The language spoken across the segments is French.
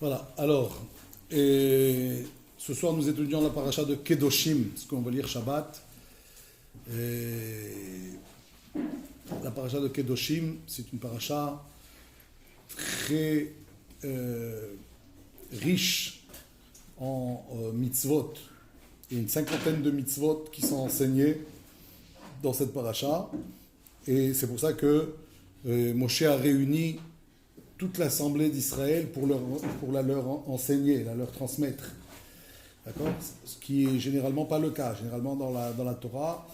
Voilà, alors, ce soir nous étudions la paracha de Kedoshim, ce qu'on va lire Shabbat. La paracha de Kedoshim, c'est une paracha très riche en mitzvot. Il y a une cinquantaine de mitzvot qui sont enseignées dans cette paracha. Et c'est pour ça que Moshe a réuni toute l'assemblée d'Israël pour la leur enseigner, la leur transmettre. D'accord ? Ce qui est généralement pas le cas. Généralement dans la Torah,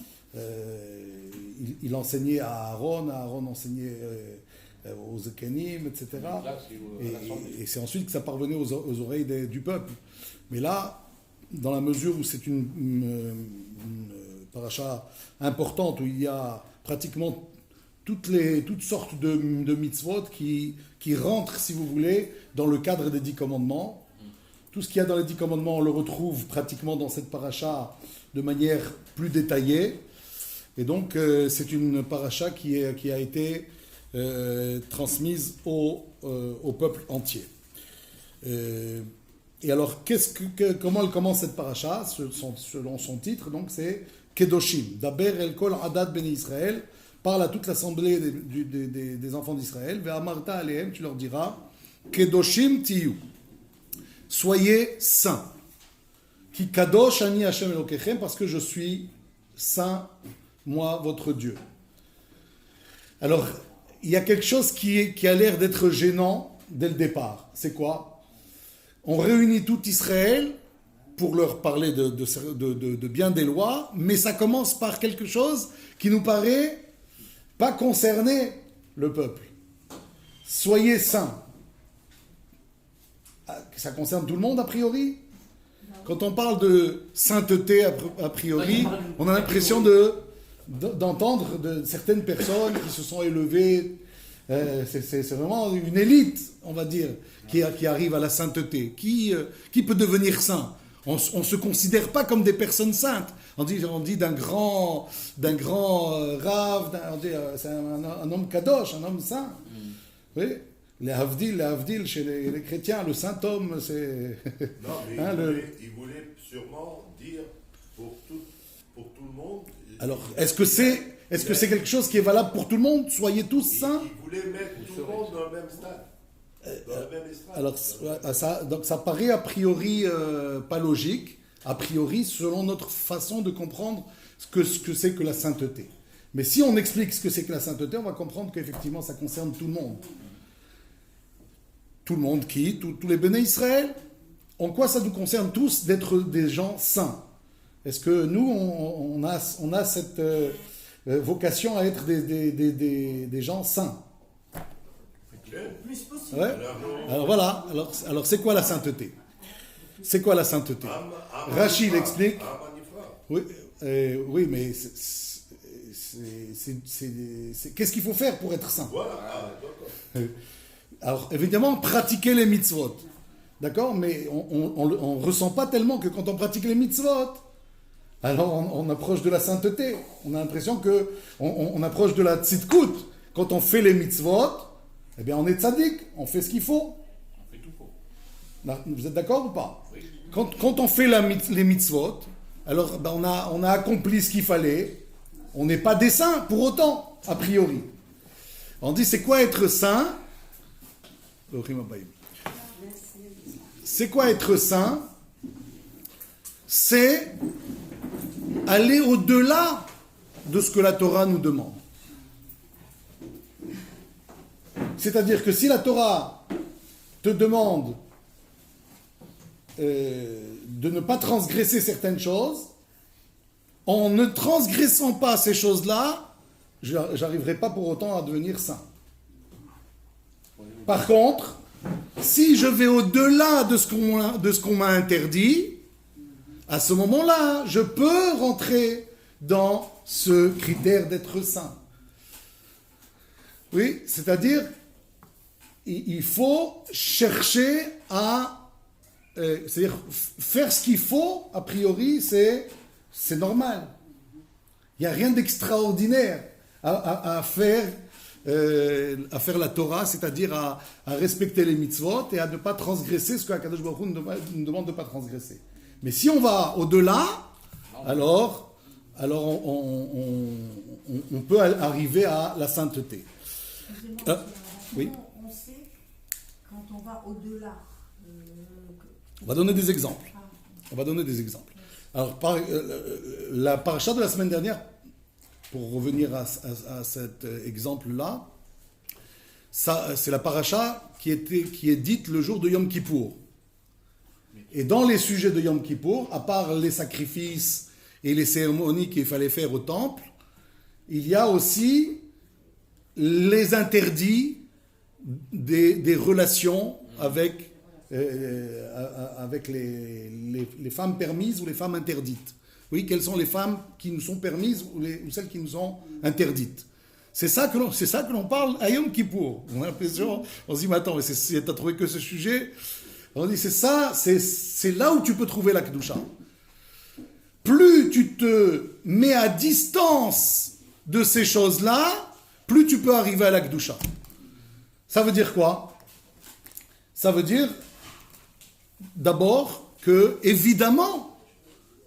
il enseignait à Aaron enseignait aux Zekenim, etc. Et c'est ensuite que ça parvenait aux oreilles du peuple. Mais là, dans la mesure où c'est une paracha importante, où il y a pratiquement toutes sortes de mitzvot qui rentrent, si vous voulez, dans le cadre des 10 commandements. Tout ce qu'il y a dans les 10 commandements, on le retrouve pratiquement dans cette paracha de manière plus détaillée. Et donc, c'est une paracha qui a été transmise au peuple entier. Et alors, comment elle commence cette paracha, selon son titre? Donc, c'est Kedoshim. Daber el kol adad bnei Israël. Parle à toute l'assemblée des enfants d'Israël. Ve'amarta alehem, tu leur diras, Kedoshim tiyu. Soyez saints. Ki kadosh ani Hashem Elokechem, parce que je suis saint, moi, votre Dieu. Alors, il y a quelque chose qui a l'air d'être gênant dès le départ. C'est quoi? On réunit tout Israël pour leur parler de bien des lois, mais ça commence par quelque chose qui nous paraît pas concerner le peuple. Soyez saints. Ça concerne tout le monde a priori? Quand on parle de sainteté a priori, on a l'impression d'entendre de certaines personnes qui se sont élevées. C'est vraiment une élite, on va dire, qui arrive à la sainteté. Qui peut devenir saint? On ne se considère pas comme des personnes saintes. On dit d'un grand rave, c'est un homme kadosh, un homme saint. Oui. Les havdil chez les chrétiens, le saint homme, c'est... Non, mais il voulait sûrement dire pour tout le monde... Alors, est-ce que c'est quelque chose qui est valable pour tout le monde? Soyez tous saints. Il voulait mettre tout le monde dans le même stade. Alors, donc ça paraît a priori pas logique, a priori selon notre façon de comprendre ce que c'est que la sainteté. Mais si on explique ce que c'est que la sainteté, on va comprendre qu'effectivement ça concerne tout le monde. Tout le monde tous les béné Israël. En quoi ça nous concerne tous d'être des gens saints? Est-ce que nous, on a cette vocation à être des gens saints? Plus possible. Ouais. Alors voilà. Alors c'est quoi la sainteté? C'est quoi la sainteté? Rachid l'explique. Oui, mais qu'est-ce qu'il faut faire pour être saint? Voilà. Alors évidemment, pratiquer les mitzvot. D'accord? Mais on ne ressent pas tellement que quand on pratique les mitzvot, alors on approche de la sainteté. On a l'impression qu'on approche de la tzidkout. Quand on fait les mitzvot, eh bien, on est tzaddik, on fait ce qu'il faut. On fait tout faux. Vous êtes d'accord ou pas? Oui. Quand on fait les mitzvot, alors on a accompli ce qu'il fallait. On n'est pas des saints pour autant, a priori. On dit, c'est quoi être saint? C'est quoi être saint? C'est aller au-delà de ce que la Torah nous demande. C'est-à-dire que si la Torah te demande de ne pas transgresser certaines choses, en ne transgressant pas ces choses-là, j'arriverai pas pour autant à devenir saint. Par contre, si je vais au-delà de ce qu'on m'a interdit, à ce moment-là, je peux rentrer dans ce critère d'être saint. Oui, c'est-à-dire, il faut chercher à... c'est-à-dire, faire ce qu'il faut, a priori, c'est normal. Il n'y a rien d'extraordinaire à faire à faire la Torah, c'est-à-dire à respecter les mitzvot et à ne pas transgresser ce que Akadosh Baruch Hu nous demande de ne pas transgresser. Mais si on va au-delà, alors on peut arriver à la sainteté. Oui. On sait quand on va au-delà. On va donner des exemples. Alors, la paracha de la semaine dernière, pour revenir à cet exemple-là, c'est la paracha qui est dite le jour de Yom Kippour. Et dans les sujets de Yom Kippour, à part les sacrifices et les cérémonies qu'il fallait faire au temple, il y a aussi les interdits des relations avec les femmes permises ou les femmes interdites. Oui, quelles sont les femmes qui nous sont permises ou celles qui nous sont interdites. C'est ça que l'on parle à Yom Kippour. On a l'impression, on se dit, mais attends, t'as trouvé que ce sujet? On dit, c'est ça, c'est là où tu peux trouver la Kedusha. Plus tu te mets à distance de ces choses-là, plus tu peux arriver à la Kedusha. Ça veut dire quoi? Ça veut dire, d'abord, que, évidemment,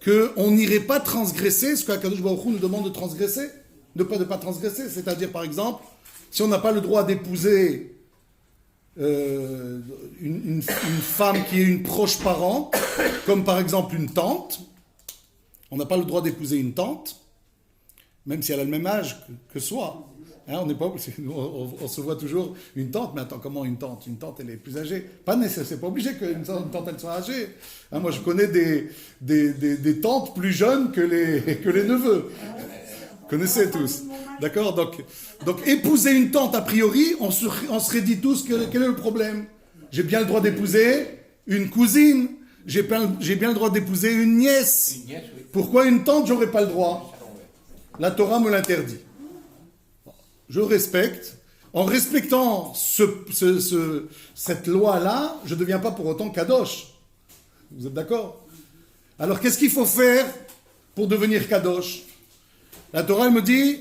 qu'on n'irait pas transgresser ce qu'Akadosh Baruch Hu nous demande de transgresser, de pas transgresser. C'est-à-dire, par exemple, si on n'a pas le droit d'épouser une femme qui est une proche parente, comme par exemple une tante, on n'a pas le droit d'épouser une tante, même si elle a le même âge que soi. Hein, on se voit toujours une tante, mais attends, comment une tante? Une tante, elle est plus âgée. Pas nécessaire, c'est pas obligé qu'une tante, elle soit âgée. Hein, moi, je connais des tantes plus jeunes que les neveux. Vous connaissez tous. D'accord? Donc, épouser une tante, a priori, on serait dit tous quel est le problème. J'ai bien le droit d'épouser une cousine. J'ai bien le droit d'épouser une nièce. Oui. Pourquoi une tante, j'aurais pas le droit? La Torah me l'interdit. Je respecte. En respectant cette loi-là, je ne deviens pas pour autant kadosh. Vous êtes d'accord? Alors, qu'est-ce qu'il faut faire pour devenir kadosh? La Torah, elle me dit,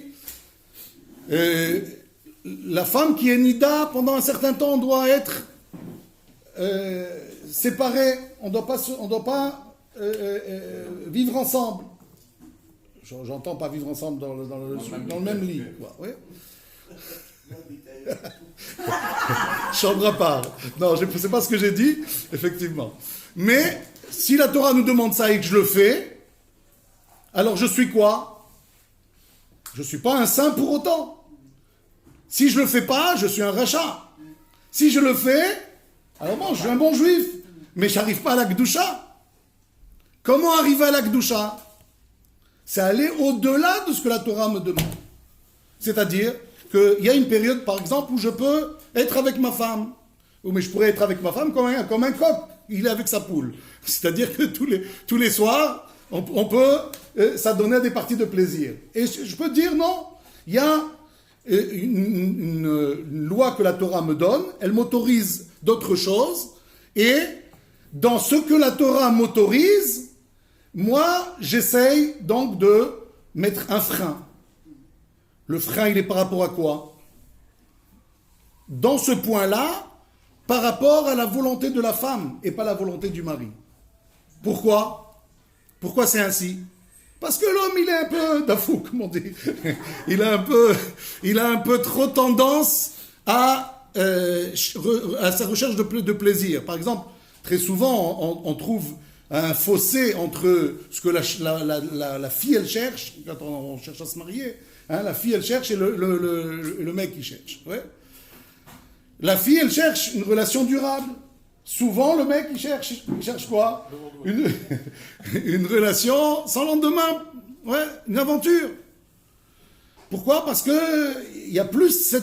la femme qui est nida, pendant un certain temps, doit être séparée. On ne doit pas vivre ensemble. J'entends pas vivre ensemble dans le même lit. Quoi. Oui. Chambre à part. Non, c'est pas ce que j'ai dit, effectivement. Mais si la Torah nous demande ça et que je le fais, alors je suis quoi? Je suis pas un saint pour autant. Si je le fais pas, je suis un rachat. Si je le fais, alors bon, je suis un bon juif, mais j'arrive pas à la Kedusha. Comment arriver à la Kedusha? C'est aller au-delà de ce que la Torah me demande. C'est-à-dire qu'il y a une période, par exemple, où je peux être avec ma femme. Mais je pourrais être avec ma femme comme un coq. Il est avec sa poule. C'est-à-dire que tous les soirs, on peut s'adonner à des parties de plaisir. Et je peux dire non. Il y a une loi que la Torah me donne. Elle m'autorise d'autres choses. Et dans ce que la Torah m'autorise, moi, j'essaye donc de mettre un frein. Le frein, il est par rapport à quoi? Dans ce point-là, par rapport à la volonté de la femme et pas la volonté du mari. Pourquoi? Pourquoi c'est ainsi? Parce que l'homme, il est un peu dafou, comme on dit. Il a un peu trop tendance à sa recherche de plaisir. Par exemple, très souvent, on trouve un fossé entre ce que la fille, elle cherche, quand on cherche à se marier, hein, la fille, elle cherche et le mec, il cherche. Ouais. La fille, elle cherche une relation durable. Souvent, le mec, il cherche quoi? Une relation sans lendemain. Ouais, une aventure. Pourquoi? Parce qu'il y a plus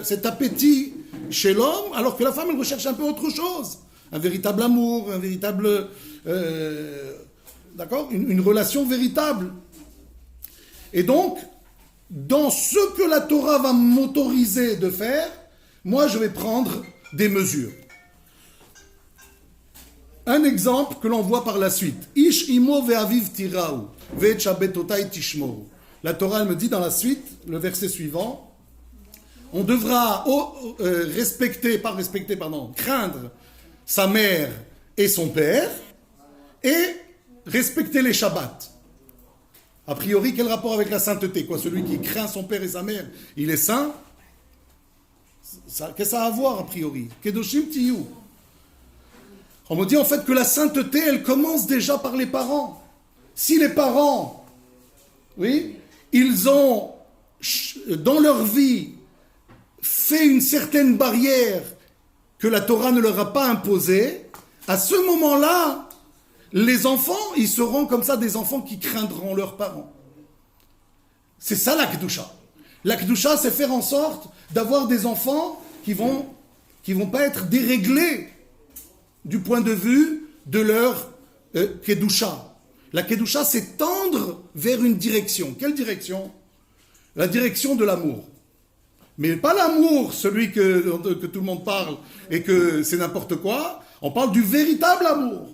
cet appétit chez l'homme, alors que la femme, elle recherche un peu autre chose. Un véritable amour, un véritable... d'accord? Une relation véritable. Et donc, dans ce que la Torah va m'autoriser de faire, moi, je vais prendre des mesures. Un exemple que l'on voit par la suite. Ish imo ve'aviv tirau, ve'et shabbetotai tishmoru. La Torah, elle me dit dans la suite, le verset suivant, on devra craindre sa mère et son père et respecter les Shabbats. A priori, quel rapport avec la sainteté? Quoi, celui qui craint son père et sa mère, il est saint? Qu'est-ce que ça a à voir, a priori? Kedoshim tiyu. On me dit en fait que la sainteté, elle commence déjà par les parents. Si les parents, oui, ils ont, dans leur vie, fait une certaine barrière que la Torah ne leur a pas imposée, à ce moment-là, les enfants, ils seront comme ça des enfants qui craindront leurs parents. C'est ça la Kedusha. La Kedusha, c'est faire en sorte d'avoir des enfants qui vont pas être déréglés du point de vue de leur Kedusha. La Kedusha, c'est tendre vers une direction. Quelle direction? La direction de l'amour. Mais pas l'amour, celui que tout le monde parle et que c'est n'importe quoi. On parle du véritable amour.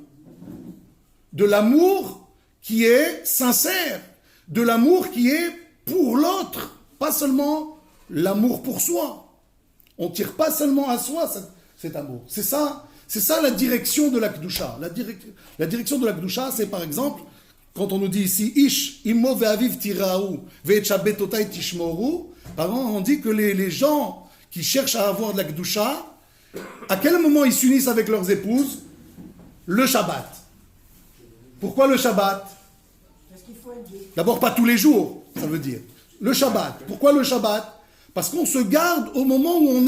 De l'amour qui est sincère. De l'amour qui est pour l'autre. Pas seulement l'amour pour soi. On ne tire pas seulement à soi cet amour. C'est ça la direction de la Kedusha. La direction de la Kedusha, c'est par exemple, quand on nous dit ici, Ish, immo ve'aviv tiraou, ve'etchabetotai tishmoru, par exemple, on dit que les gens qui cherchent à avoir de la Kedusha, à quel moment ils s'unissent avec leurs épouses? Le Shabbat. Pourquoi le Shabbat? Parce qu'il faut être deux. D'abord, pas tous les jours, ça veut dire. Le Shabbat. Pourquoi le Shabbat? Parce qu'on se garde au moment où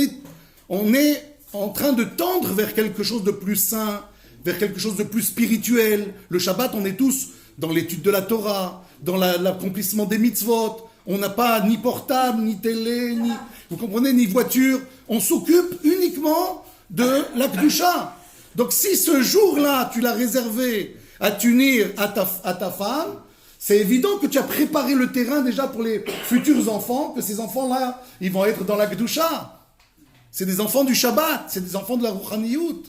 on est en train de tendre vers quelque chose de plus sain, vers quelque chose de plus spirituel. Le Shabbat, on est tous dans l'étude de la Torah, dans l'accomplissement des mitzvot. On n'a pas ni portable, ni télé, vous comprenez, ni voiture. On s'occupe uniquement de la Kedusha. Donc si ce jour-là, tu l'as réservé à t'unir à ta femme, c'est évident que tu as préparé le terrain déjà pour les futurs enfants, que ces enfants-là, ils vont être dans la Kedusha. C'est des enfants du Shabbat, c'est des enfants de la Rouchaniyut.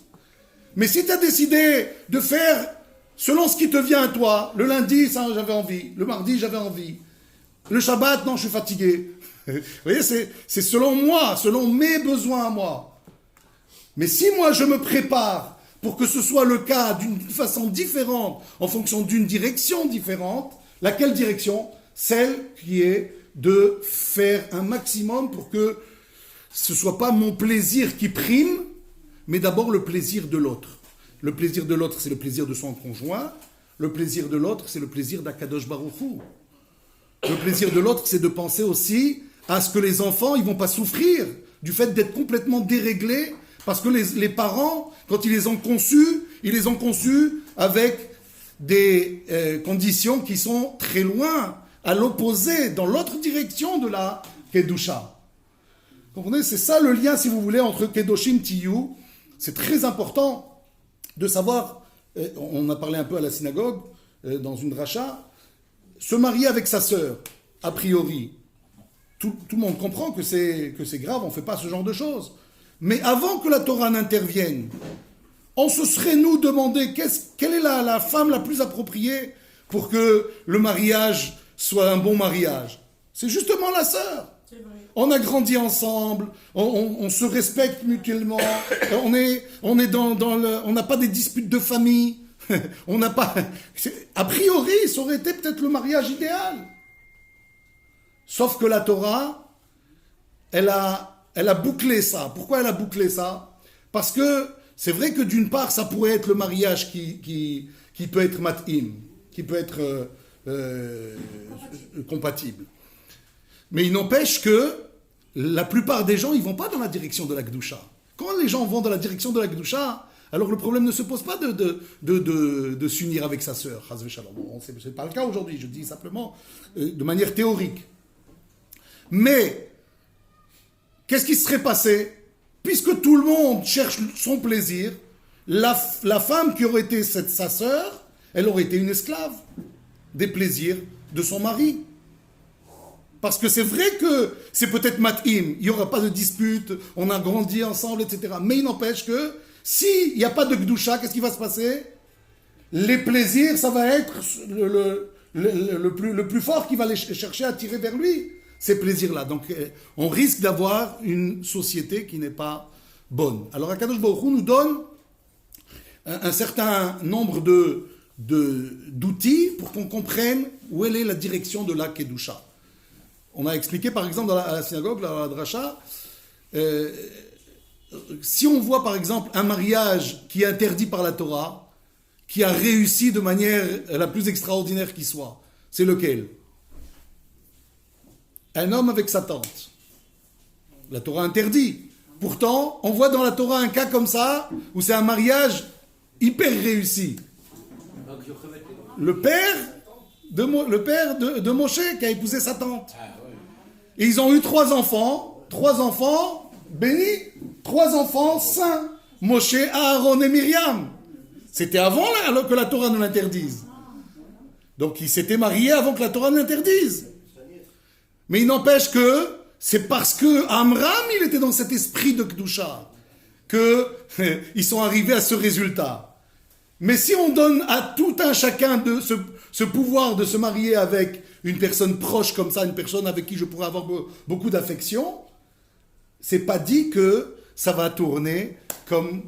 Mais si tu as décidé de faire selon ce qui te vient à toi, le lundi, ça j'avais envie, le mardi, j'avais envie, le Shabbat, non, je suis fatigué. Vous voyez, c'est selon moi, selon mes besoins à moi. Mais si moi je me prépare pour que ce soit le cas d'une façon différente, en fonction d'une direction différente, laquelle direction? Celle qui est de faire un maximum pour que ce ne soit pas mon plaisir qui prime, mais d'abord le plaisir de l'autre. Le plaisir de l'autre, c'est le plaisir de son conjoint. Le plaisir de l'autre, c'est le plaisir d'Akadosh Baruch Hu. Le plaisir de l'autre, c'est de penser aussi à ce que les enfants, ils ne vont pas souffrir du fait d'être complètement déréglés, parce que les parents, quand ils les ont conçus avec des conditions qui sont très loin, à l'opposé, dans l'autre direction de la Kedusha. Vous comprenez? C'est ça le lien, si vous voulez, entre Kedoshim Tiyu. C'est très important de savoir, on a parlé un peu à la synagogue, dans une dracha, se marier avec sa sœur, a priori. Tout le monde comprend que c'est grave, on ne fait pas ce genre de choses. Mais avant que la Torah n'intervienne, on se serait nous demandé quelle est la femme la plus appropriée pour que le mariage soit un bon mariage. C'est justement la sœur. C'est vrai. On a grandi ensemble, on se respecte mutuellement, on n'a pas des disputes de famille, on n'a pas. A priori, ça aurait été peut-être le mariage idéal. Sauf que la Torah, elle a bouclé ça. Pourquoi elle a bouclé ça? Parce que c'est vrai que d'une part, ça pourrait être le mariage qui peut être mat'im, qui peut être compatible. Mais il n'empêche que la plupart des gens, ils ne vont pas dans la direction de la Kedusha. Quand les gens vont dans la direction de la Kedusha, alors le problème ne se pose pas de s'unir avec sa sœur. Bon, ce n'est pas le cas aujourd'hui, je dis simplement de manière théorique. Mais, qu'est-ce qui serait passé? Puisque tout le monde cherche son plaisir, la femme qui aurait été sa sœur, elle aurait été une esclave des plaisirs de son mari. Parce que c'est vrai que c'est peut-être mat'im, il n'y aura pas de dispute, on a grandi ensemble, etc. Mais il n'empêche que, s'il n'y a pas de Kedusha, qu'est-ce qui va se passer? Les plaisirs, ça va être le plus fort qui va les chercher à tirer vers lui. ces plaisirs-là. Donc, on risque d'avoir une société qui n'est pas bonne. Alors, Akadosh Baruch Hu nous donne un certain nombre d'outils pour qu'on comprenne où est la direction de la Kedusha. On a expliqué, par exemple, à la synagogue, dans la dracha, si on voit, par exemple, un mariage qui est interdit par la Torah, qui a réussi de manière la plus extraordinaire qui soit, c'est lequel? Un homme avec sa tante. La Torah interdit. Pourtant, on voit dans la Torah un cas comme ça, où c'est un mariage hyper réussi. Le père de Moshe qui a épousé sa tante. Et ils ont eu 3 enfants bénis, 3 enfants saints, Moshe, Aaron et Myriam. C'était avant que la Torah nous l'interdise. Donc ils s'étaient mariés avant que la Torah ne l'interdise. Mais il n'empêche que c'est parce que Amram, il était dans cet esprit de Kedusha qu'ils sont arrivés à ce résultat. Mais si on donne à tout un chacun de ce pouvoir de se marier avec une personne proche comme ça, une personne avec qui je pourrais avoir beaucoup d'affection, c'est pas dit que ça va tourner comme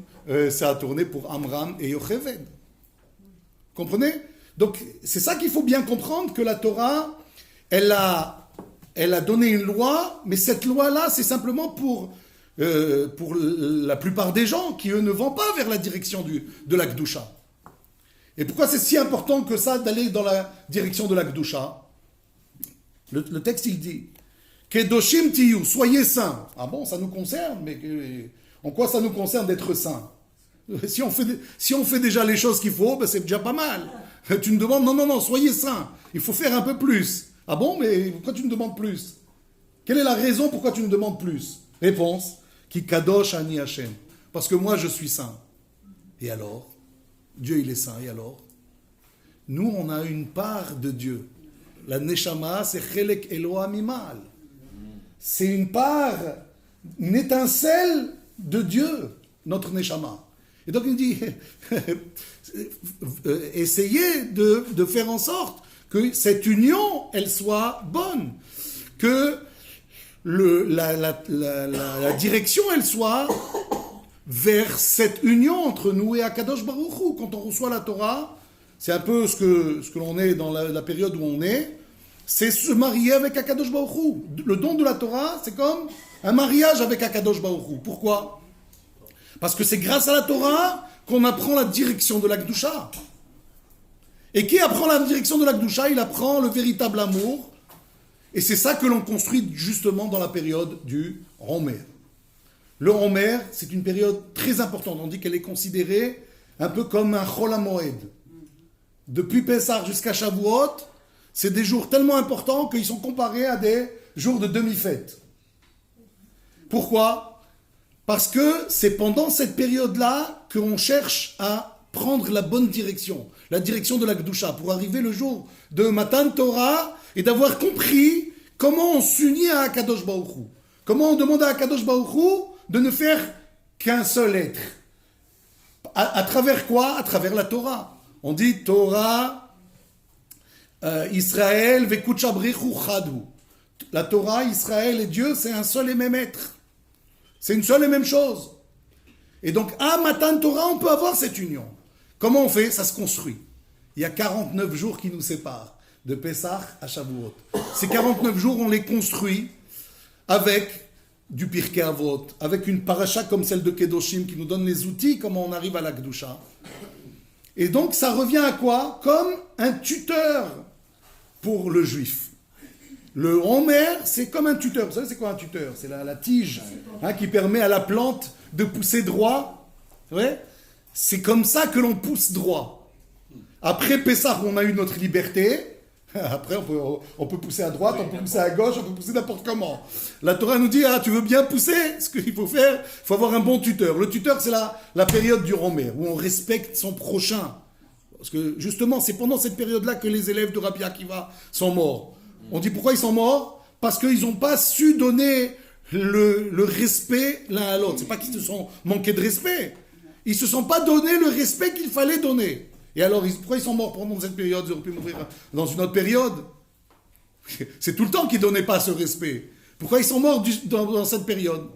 ça a tourné pour Amram et Yocheved. Comprenez? Donc c'est ça qu'il faut bien comprendre, que la Torah, elle a donné une loi, mais cette loi-là, c'est simplement pour la plupart des gens qui, eux, ne vont pas vers la direction de la Kedusha. Et pourquoi c'est si important que ça d'aller dans la direction de la Kedusha? Le texte, il dit Kedoshim tiyu, soyez saints. Ah bon, ça nous concerne, mais en quoi ça nous concerne d'être saints? Si on fait déjà les choses qu'il faut, ben c'est déjà pas mal. Tu me demandes, non, soyez saints. Il faut faire un peu plus. Ah bon, mais pourquoi tu me demandes plus? Quelle est la raison pourquoi tu me demandes plus? Réponse, Ki kadosh ani Hashem. Parce que moi, je suis saint. Et alors? Dieu, il est saint. Et alors? Nous, on a une part de Dieu. La Neshama, c'est Chelek Eloah Mimal. C'est une part, une étincelle de Dieu, notre Neshama. Et donc, il dit, essayez de faire en sorte que cette union, elle soit bonne. Que la direction, elle soit vers cette union entre nous et Akadosh Baruch Hu. Quand on reçoit la Torah, c'est un peu ce que l'on est dans la période où on est, c'est se marier avec Akadosh Baruch Hu. Le don de la Torah, c'est comme un mariage avec Akadosh Baruch Hu. Pourquoi? Parce que c'est grâce à la Torah qu'on apprend la direction de la Kedusha. Et qui apprend la direction de la Kedusha? Il apprend le véritable amour. Et c'est ça que l'on construit justement dans la période du Romer. Le Romer, c'est une période très importante. On dit qu'elle est considérée un peu comme un Chol HaMoed. Depuis Pessah jusqu'à Shavuot, c'est des jours tellement importants qu'ils sont comparés à des jours de demi-fête. Pourquoi? Parce que c'est pendant cette période-là qu'on cherche à prendre la bonne direction, la direction de la Kedusha, pour arriver le jour de Matan Torah et d'avoir compris comment on s'unit à Akadosh Baruch Hu. Comment on demande à Akadosh Baruch Hu de ne faire qu'un seul être. À travers quoi? À travers la Torah. On dit Torah, Israël, Vekucha Brichu Chadu. La Torah, Israël et Dieu, c'est un seul et même être. C'est une seule et même chose. Et donc, à Matan Torah, on peut avoir cette union. Comment on fait? Ça se construit. Il y a 49 jours qui nous séparent, de Pessah à Shavuot. Ces 49 jours, on les construit avec du Pirkei Avot, avec une paracha comme celle de Kedoshim qui nous donne les outils, comment on arrive à la Kedusha. Et donc, ça revient à quoi? Comme un tuteur pour le juif. Le Homer, c'est comme un tuteur. Vous savez, c'est quoi un tuteur? C'est la tige qui permet à la plante de pousser droit. Ouais, c'est comme ça que l'on pousse droit. Après Pessah, on a eu notre liberté. Après, on peut pousser à droite, on peut pousser à gauche, on peut pousser n'importe comment. La Torah nous dit, tu veux bien pousser? Ce qu'il faut faire, il faut avoir un bon tuteur. Le tuteur, c'est la période du Homer, où on respecte son prochain. Parce que justement, c'est pendant cette période-là que les élèves de Rabbi Akiva sont morts. On dit pourquoi ils sont morts? Parce qu'ils n'ont pas su donner le respect l'un à l'autre. C'est pas qu'ils se sont manqués de respect. Ils ne se sont pas donné le respect qu'il fallait donner. Et alors, pourquoi ils sont morts pendant cette période? Ils auraient pu mourir dans une autre période. C'est tout le temps qu'ils ne donnaient pas ce respect. Pourquoi ils sont morts dans cette période?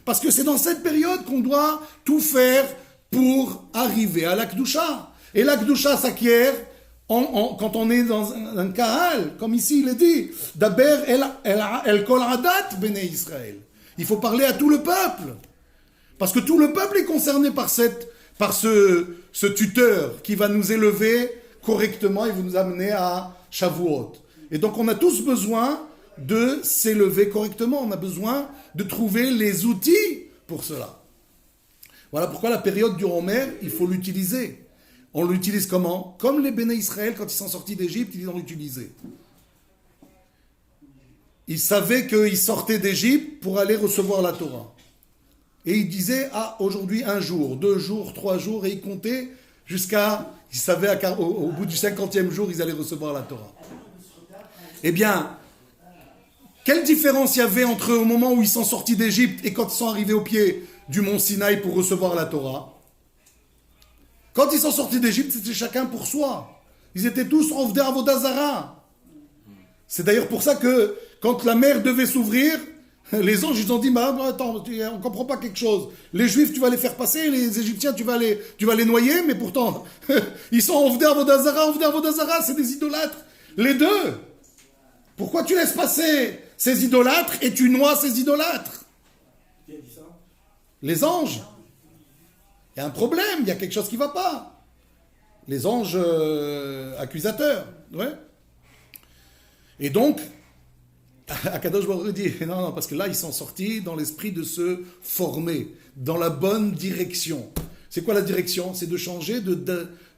Parce que c'est dans cette période qu'on doit tout faire pour arriver à l'Akdoucha. Et l'Akdoucha s'acquiert quand on est dans un kahal, comme ici il est dit, Daber el kol adat bnei Israël. Il faut parler à tout le peuple. Parce que tout le peuple est concerné par ce tuteur qui va nous élever correctement et va nous amener à Shavuot. Et donc on a tous besoin de s'élever correctement. On a besoin de trouver les outils pour cela. Voilà pourquoi la période du Homer, il faut l'utiliser. On l'utilise comment? Comme les Béné Israël, quand ils sont sortis d'Égypte, ils l'ont utilisé. Ils savaient qu'ils sortaient d'Égypte pour aller recevoir la Torah. Et ils disaient, aujourd'hui 1 jour, 2 jours, 3 jours, et ils comptaient jusqu'à, ils savaient au bout du 50e jour, ils allaient recevoir la Torah. Eh bien, quelle différence il y avait entre au moment où ils sont sortis d'Égypte et quand ils sont arrivés au pied du mont Sinaï pour recevoir la Torah? Quand ils sont sortis d'Égypte, c'était chacun pour soi. Ils étaient tous en Ovdei Avodah Zara. C'est d'ailleurs pour ça que quand la mer devait s'ouvrir, les anges ils ont dit attends, on ne comprend pas quelque chose. Les Juifs tu vas les faire passer, les Égyptiens tu vas les noyer, mais pourtant ils sont en Ovdei Avodah Zara, c'est des idolâtres. Les deux. Pourquoi tu laisses passer ces idolâtres et tu noies ces idolâtres? Qui a dit ça? Les anges. Il y a un problème, il y a quelque chose qui ne va pas. Les anges accusateurs. Ouais. Et donc, Akadosh Baruch Hu dit, non, parce que là, ils sont sortis dans l'esprit de se former, dans la bonne direction. C'est quoi la direction? C'est de changer,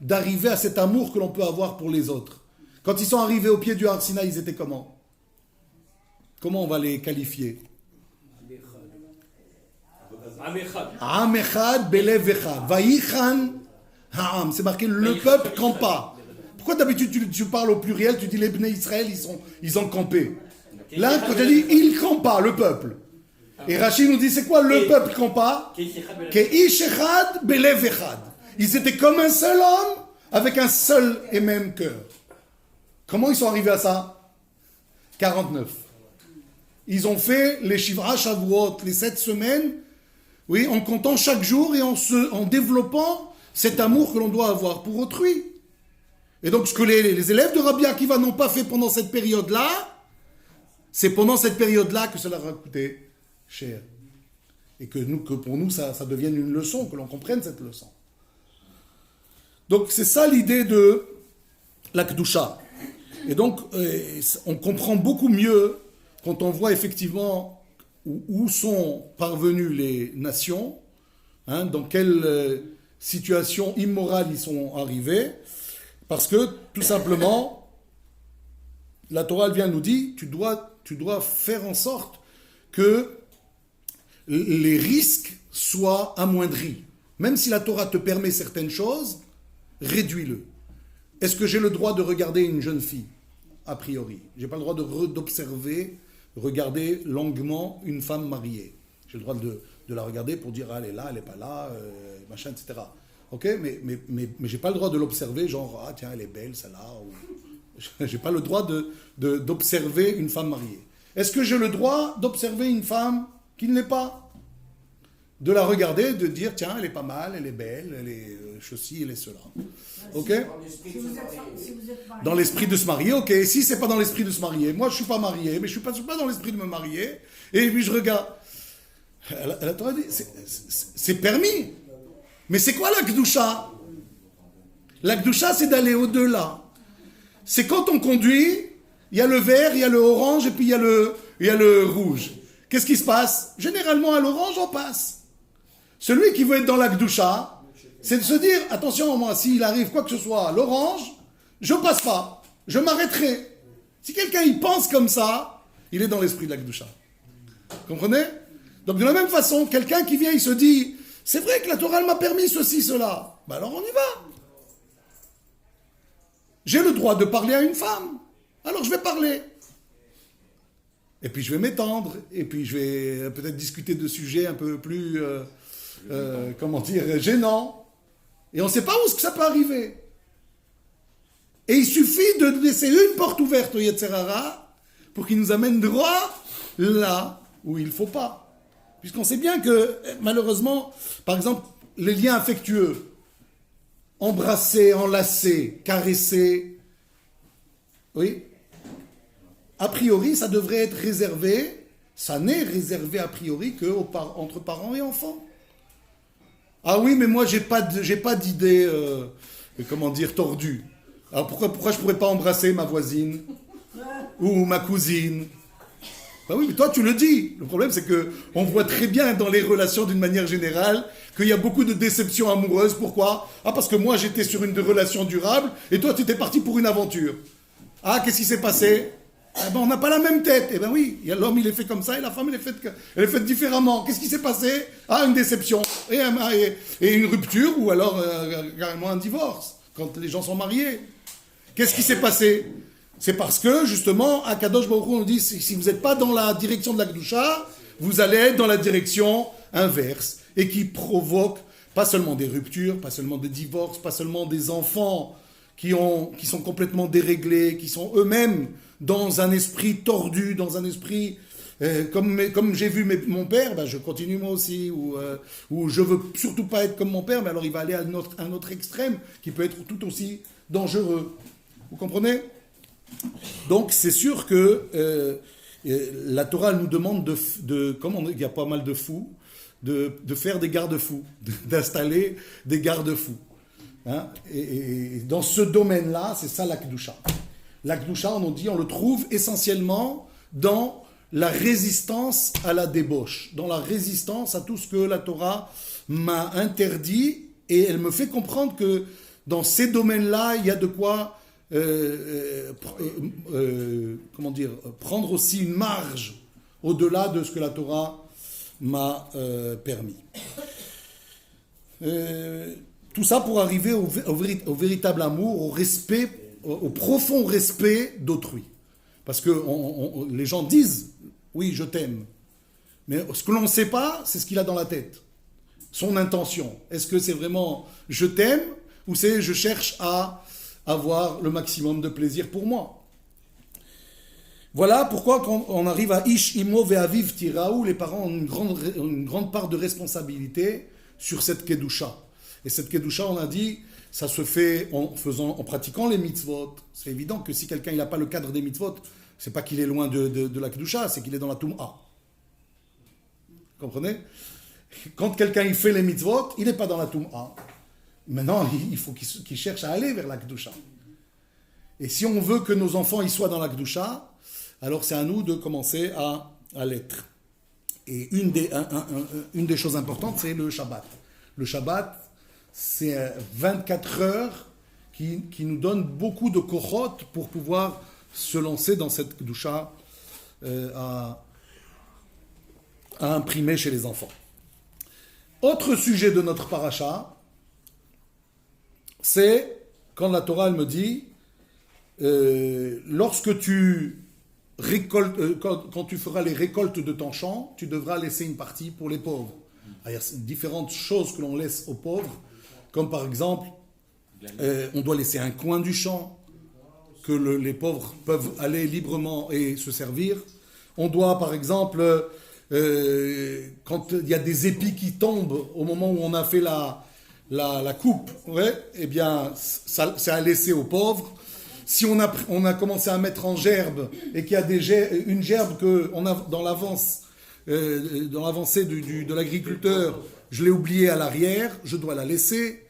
d'arriver à cet amour que l'on peut avoir pour les autres. Quand ils sont arrivés au pied du Har Sinaï, ils étaient comment? Comment on va les qualifier? Am echad belev echad. Vaïchan ha'am. C'est marqué le peuple campa. Pourquoi d'habitude tu parles au pluriel, tu dis les Bnei Israël, ils ont campé. Là, quand tu dis il campa, le peuple. Et Rachid nous dit c'est quoi le peuple campa? Ke'ish echad belev echad. Ils étaient comme un seul homme avec un seul et même cœur. Comment ils sont arrivés à ça? 49. Ils ont fait les Shivra Shavuot, les 7 semaines, oui, en comptant chaque jour et en développant cet amour que l'on doit avoir pour autrui. Et donc, ce que les élèves de Rabbi Akiva n'ont pas fait pendant cette période-là, c'est pendant cette période-là que cela leur a coûté cher. Et que pour nous, ça devienne une leçon, que l'on comprenne cette leçon. Donc, c'est ça l'idée de la Kedusha. Et donc, on comprend beaucoup mieux quand on voit effectivement où sont parvenues les nations, dans quelle situation immorale ils sont arrivés, parce que, tout simplement, la Torah vient nous dire, tu dois faire en sorte que les risques soient amoindris. Même si la Torah te permet certaines choses, réduis-le. Est-ce que j'ai le droit de regarder une jeune fille? A priori. Je n'ai pas le droit d'observer, regarder longuement une femme mariée. J'ai le droit de la regarder pour dire, elle est là, elle n'est pas là, machin, etc. Ok, mais je n'ai pas le droit de l'observer, genre, tiens, elle est belle, celle-là. Je n'ai pas le droit d'observer une femme mariée. Est-ce que j'ai le droit d'observer une femme qui ne l'est pas? De la regarder, de dire, tiens, elle est pas mal, elle est belle, elle est ceci, elle est cela. Ok? Si vous êtes marié. Dans l'esprit de se marier, ok. Si c'est pas dans l'esprit de se marier, moi je suis pas marié, mais je suis pas dans l'esprit de me marier, et puis je regarde. La Torah dit, c'est permis. Mais c'est quoi la Kedusha? La Kedusha, c'est d'aller au-delà. C'est quand on conduit, il y a le vert, il y a le orange, et puis il y a le rouge. Qu'est-ce qui se passe? Généralement, à l'orange, on passe. Celui qui veut être dans la Kedusha, c'est de se dire, attention, moi, s'il arrive quoi que ce soit à l'orange, je passe pas, je m'arrêterai. Si quelqu'un y pense comme ça, il est dans l'esprit de la Kedusha. Comprenez? Donc de la même façon, quelqu'un qui vient, il se dit, c'est vrai que la Torah m'a permis ceci, cela. Ben alors on y va. J'ai le droit de parler à une femme, alors je vais parler. Et puis je vais m'étendre, et puis je vais peut-être discuter de sujets un peu plus, gênants. Et on ne sait pas où ça peut arriver. Et il suffit de laisser une porte ouverte au Yetzer Hara pour qu'il nous amène droit là où il ne faut pas. Puisqu'on sait bien que, malheureusement, par exemple, les liens affectueux, embrasser, enlacer, caresser, oui, a priori, ça devrait être réservé, ça n'est réservé a priori entre parents et enfants. Ah oui, mais moi, j'ai pas d'idée, tordue. Alors pourquoi je pourrais pas embrasser ma voisine ou ma cousine? Ben oui, mais toi, tu le dis. Le problème, c'est que on voit très bien dans les relations d'une manière générale qu'il y a beaucoup de déceptions amoureuses. Pourquoi? Ah, parce que moi, j'étais sur une relation durable et toi, tu étais parti pour une aventure. Ah, qu'est-ce qui s'est passé? Eh ben, on n'a pas la même tête. Eh ben oui, l'homme, il est fait comme ça et la femme, elle est faite différemment. Qu'est-ce qui s'est passé? Ah, une déception. Et une rupture ou alors carrément un divorce, quand les gens sont mariés. Qu'est-ce qui s'est passé? C'est parce que, justement, Akadosh Baruch Hu nous dit, si vous n'êtes pas dans la direction de la Kedusha, vous allez être dans la direction inverse, et qui provoque pas seulement des ruptures, pas seulement des divorces, pas seulement des enfants qui sont complètement déréglés, qui sont eux-mêmes dans un esprit tordu, dans un esprit... comme j'ai vu mon père, ben je continue moi aussi, ou je veux surtout pas être comme mon père, mais alors il va aller à un autre extrême, qui peut être tout aussi dangereux. Vous comprenez? Donc c'est sûr que la Torah nous demande comme il y a pas mal de fous, de faire des garde-fous, d'installer des garde-fous. Hein? Et dans ce domaine-là, c'est ça la Kedusha. La Kedusha, on le trouve essentiellement dans la résistance à la débauche, dans la résistance à tout ce que la Torah m'a interdit, et elle me fait comprendre que dans ces domaines-là, il y a de quoi prendre aussi une marge au-delà de ce que la Torah m'a permis. Tout ça pour arriver au véritable amour, au respect, au profond respect d'autrui. Parce que les gens disent « oui, je t'aime ». Mais ce que l'on ne sait pas, c'est ce qu'il a dans la tête. Son intention. Est-ce que c'est vraiment « je t'aime » ou c'est « je cherche à avoir le maximum de plaisir pour moi ». Voilà pourquoi quand on arrive à Ish Imo Ve'aviv Tiraou, les parents ont une grande part de responsabilité sur cette Kedusha. Et cette Kedusha, on a dit, ça se fait en pratiquant les mitzvot. C'est évident que si quelqu'un n'a pas le cadre des mitzvot, c'est pas qu'il est loin de la Kedusha, c'est qu'il est dans la Tum'a. Vous comprenez? Quand quelqu'un il fait les mitzvot, il n'est pas dans la Tum'a. Maintenant, il faut qu'il cherche à aller vers la Kedusha. Et si on veut que nos enfants y soient dans la Kedusha, alors c'est à nous de commencer à l'être. Et une des choses importantes, c'est le Shabbat. Le Shabbat, c'est 24 heures qui nous donnent beaucoup de kochot pour pouvoir se lancer dans cette Kedusha à imprimer chez les enfants. Autre sujet de notre paracha, c'est quand la Torah elle me dit lorsque tu récoltes, quand tu feras les récoltes de ton champ, tu devras laisser une partie pour les pauvres. Il y a différentes choses que l'on laisse aux pauvres, comme par exemple, on doit laisser un coin du champ que les pauvres peuvent aller librement et se servir. On doit, par exemple, quand il y a des épis qui tombent au moment où on a fait la coupe, eh bien, ça, c'est à laisser aux pauvres. Si on a commencé à mettre en gerbe et qu'il y a une gerbe qu'on a dans l'avancée de l'agriculteur, je l'ai oubliée à l'arrière, je dois la laisser.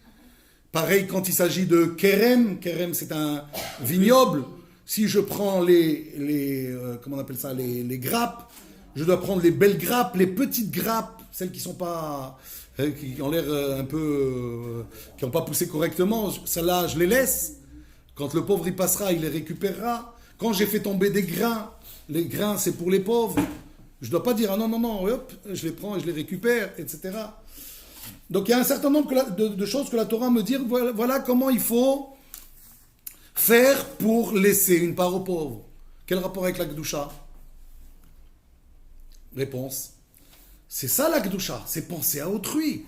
Pareil quand il s'agit de kerem c'est un vignoble. Si je prends les grappes, je dois prendre les belles grappes, les petites grappes, celles qui sont pas, qui ont l'air un peu, qui n'ont pas poussé correctement. Celles-là, je les laisse. Quand le pauvre y passera, il les récupérera. Quand j'ai fait tomber des grains, les grains c'est pour les pauvres. Je ne dois pas dire ah non, hop, je les prends et je les récupère, etc. Donc il y a un certain nombre de choses que la Torah me dit. Voilà comment il faut faire pour laisser une part aux pauvres. Quel rapport avec la Kedusha? Réponse. C'est ça la Kedusha, c'est penser à autrui.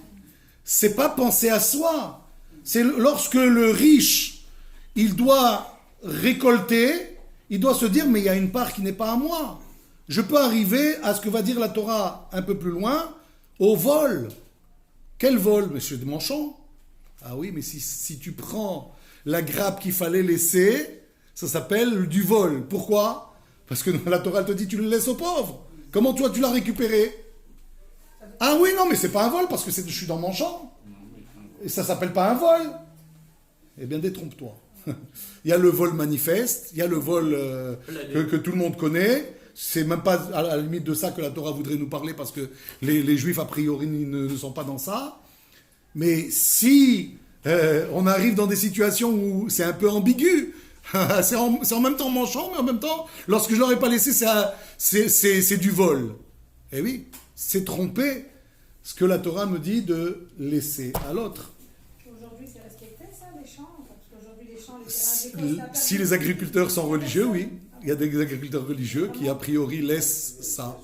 C'est pas penser à soi. C'est lorsque le riche il doit récolter, il doit se dire, mais il y a une part qui n'est pas à moi. Je peux arriver à ce que va dire la Torah un peu plus loin, au vol. Quel vol? Monsieur de mon champ. Ah oui, mais si tu prends la grappe qu'il fallait laisser, ça s'appelle du vol. Pourquoi? Parce que la Torah te dit, tu le laisses aux pauvres. Comment toi tu l'as récupéré? Ah oui, non, mais c'est pas un vol, parce que je suis dans mon champ. Et ça s'appelle pas un vol. Eh bien, détrompe-toi. Il y a le vol manifeste, il y a le vol que tout le monde connaît. C'est même pas à la limite de ça que la Torah voudrait nous parler, parce que les Juifs, a priori, ne sont pas dans ça. Mais si on arrive dans des situations où c'est un peu ambigu, c'est en même temps mon champ, mais en même temps, lorsque je ne l'aurais pas laissé, c'est du vol. Eh oui, c'est tromper ce que la Torah me dit de laisser à l'autre. Aujourd'hui, c'est respecté ça, les champs? Parce qu'aujourd'hui, les champs, les terrains agricoles, Si les agriculteurs sont religieux, oui. Il y a des agriculteurs religieux qui, a priori, laissent ça.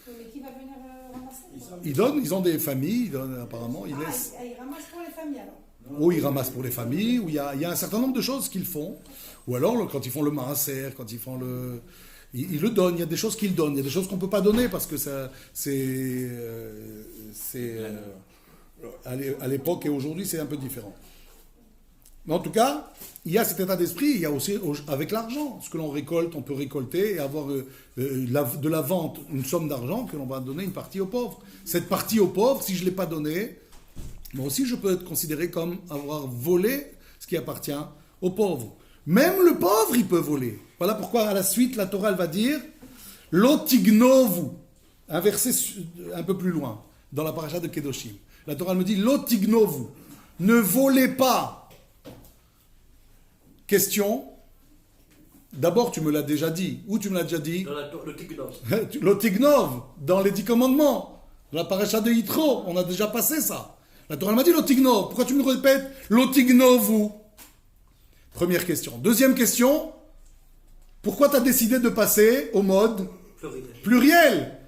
Mais qui va venir ramasser? Ils ont des familles, apparemment, ils laissent. Ils ramassent pour les familles, alors? Ou ils ramassent pour les familles, ou il y a un certain nombre de choses qu'ils font. Ou alors, quand ils font le maaser, quand ils font le... Ils le donnent, il y a des choses qu'ils donnent, il y a des choses qu'on ne peut pas donner, parce que ça, à l'époque et aujourd'hui, c'est un peu différent. Mais en tout cas, il y a cet état d'esprit, il y a aussi, avec l'argent, ce que l'on récolte, on peut récolter et avoir de la vente une somme d'argent que l'on va donner une partie aux pauvres. Cette partie aux pauvres, si je ne l'ai pas donnée, moi aussi je peux être considéré comme avoir volé ce qui appartient aux pauvres. Même le pauvre, il peut voler. Voilà pourquoi à la suite, la Torah elle va dire « Lotignovu », un verset un peu plus loin, dans la paracha de Kedoshim. La Torah me dit « Lotignovu », ne volez pas. Question. D'abord, tu me l'as déjà dit. Où tu me l'as déjà dit? Dans le Tignov. Lotignov, dans les 10 commandements. Dans la paracha de Yitro, on a déjà passé ça. La Torah m'a dit Lotignov. Pourquoi tu me répètes Lotignovu? Première question. Deuxième question. Pourquoi tu as décidé de passer au mode pluriel?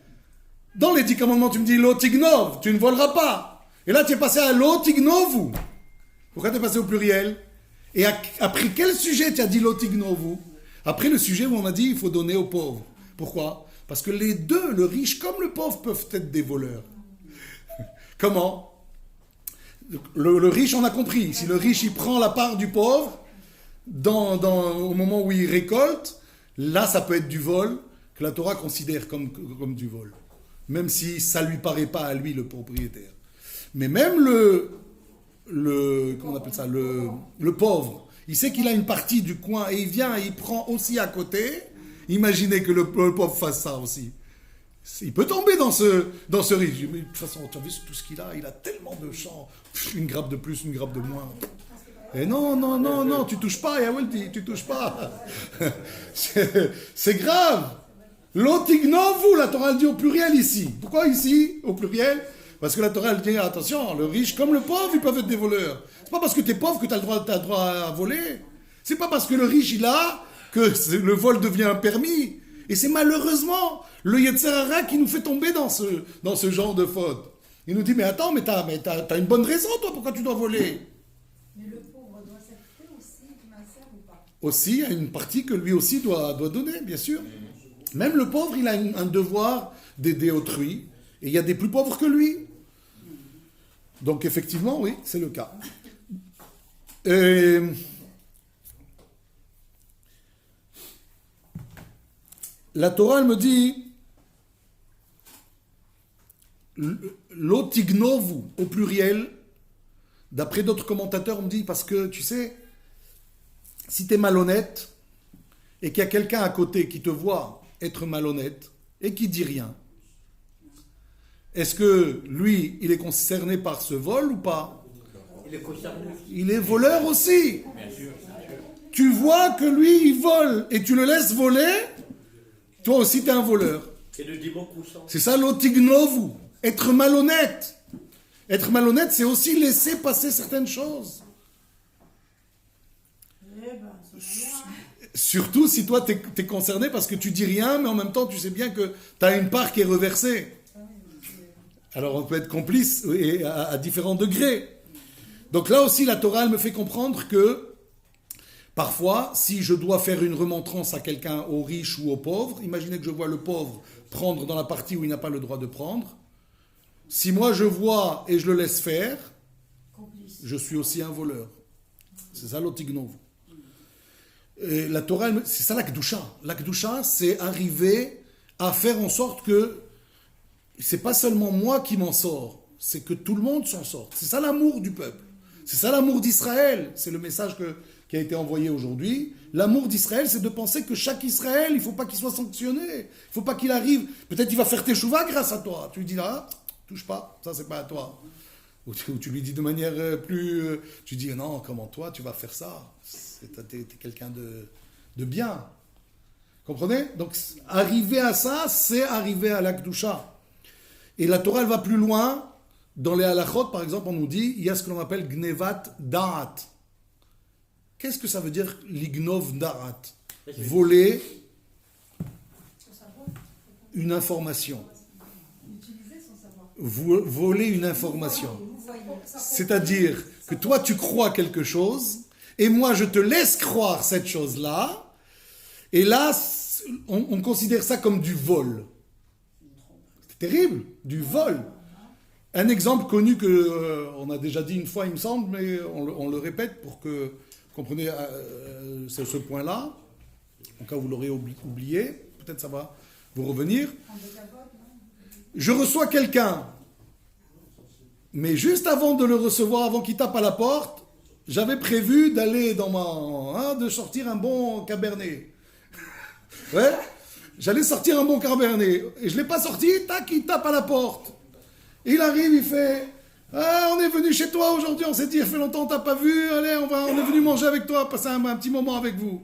Dans les 10 commandements, tu me dis Lotignov, tu ne voleras pas. Et là, tu es passé à Lotignovu. Pourquoi tu es passé au pluriel? Et après quel sujet tu as dit Lotignovu? Après le sujet où on a dit il faut donner aux pauvres. Pourquoi? Parce que les deux, le riche comme le pauvre, peuvent être des voleurs. Comment? Le riche, on a compris. Si le riche, il prend la part du pauvre, au moment où il récolte, là, ça peut être du vol, que la Torah considère comme du vol. Même si ça ne lui paraît pas à lui, le propriétaire. Mais même comment on appelle ça, le pauvre, il sait qu'il a une partie du coin et il vient et il prend aussi à côté. Imaginez que le pauvre fasse ça aussi. Il peut tomber dans ce riche. Mais de toute façon, tu as vu tout ce qu'il a, il a tellement de champs, une grappe de plus, une grappe de moins. Et non, tu touches pas, Yahweh, tu touches pas. C'est grave. Lotignovu, la Torah dit au pluriel ici. Pourquoi ici, au pluriel? Parce que la Torah dit, attention, le riche comme le pauvre, ils peuvent être des voleurs. C'est pas parce que tu es pauvre que tu as le droit à voler. C'est pas parce que le riche, il a, que le vol devient permis. Et c'est malheureusement le Yetzer Hara qui nous fait tomber dans ce genre de faute. Il nous dit, mais attends, mais t'as une bonne raison, toi, pourquoi tu dois voler? Mais le pauvre doit s'acquitter aussi du maaser ou pas? Aussi, il y a une partie que lui aussi doit donner, bien sûr. Même le pauvre, il a un devoir d'aider autrui. Et il y a des plus pauvres que lui. Donc effectivement, oui, c'est le cas. La Torah, elle me dit Lotignovu au pluriel. D'après d'autres commentateurs, on me dit parce que, tu sais, si tu es malhonnête et qu'il y a quelqu'un à côté qui te voit être malhonnête et qui dit rien, est-ce que lui, il est concerné par ce vol ou pas? Il est concerné. Il est voleur aussi. Tu vois que lui, il vole et tu le laisses voler, toi aussi, tu es un voleur. Et le démon couchant. C'est ça l'otignovu. Être malhonnête. Être malhonnête, c'est aussi laisser passer certaines choses. Surtout si toi, tu es concerné parce que tu dis rien, mais en même temps, tu sais bien que tu as une part qui est reversée. Alors, on peut être complice et à différents degrés. Donc là aussi, la Torah, elle me fait comprendre que Parfois, si je dois faire une remontrance à quelqu'un, au riche ou au pauvre, imaginez que je vois le pauvre prendre dans la partie où il n'a pas le droit de prendre. Si moi je vois et je le laisse faire, je suis aussi un voleur. C'est ça l'otignov. Et la Torah, c'est ça l'akdusha. L'akdusha, c'est arriver à faire en sorte que c'est pas seulement moi qui m'en sors, c'est que tout le monde s'en sort. C'est ça l'amour du peuple. C'est ça l'amour d'Israël. C'est le message qui a été envoyé aujourd'hui. L'amour d'Israël, c'est de penser que chaque Israël, il ne faut pas qu'il soit sanctionné. Il ne faut pas qu'il arrive. Peut-être qu'il va faire teshuva grâce à toi. Tu lui dis, ah, touche pas, ça c'est pas à toi. Ou tu lui dis de manière plus... tu dis, non, comment toi, tu vas faire ça? T'es quelqu'un de bien. Comprenez? Donc, arriver à ça, c'est arriver à l'Akdusha. Et la Torah, elle va plus loin. Dans les halachot, par exemple, on nous dit, il y a ce que l'on appelle gnevat da'at. Qu'est-ce que ça veut dire, l'ignov da'at? Voler une information. Voler une information. C'est-à-dire que toi, tu crois quelque chose, et moi, je te laisse croire cette chose-là, et là, on considère ça comme du vol. C'est terrible, du vol. Un exemple connu qu'on a déjà dit une fois, il me semble, mais on le répète pour que vous compreniez ce point-là. En cas où vous l'aurez oublié, peut-être ça va vous revenir. Je reçois quelqu'un, mais juste avant de le recevoir, avant qu'il tape à la porte, j'avais prévu d'aller de sortir un bon cabernet. Ouais, j'allais sortir un bon cabernet. Et je ne l'ai pas sorti, tac, il tape à la porte. Il arrive, il fait « Ah, on est venu chez toi aujourd'hui, on s'est dit, il fait longtemps, on t'a pas vu, allez, on est venu manger avec toi, passer un petit moment avec vous. »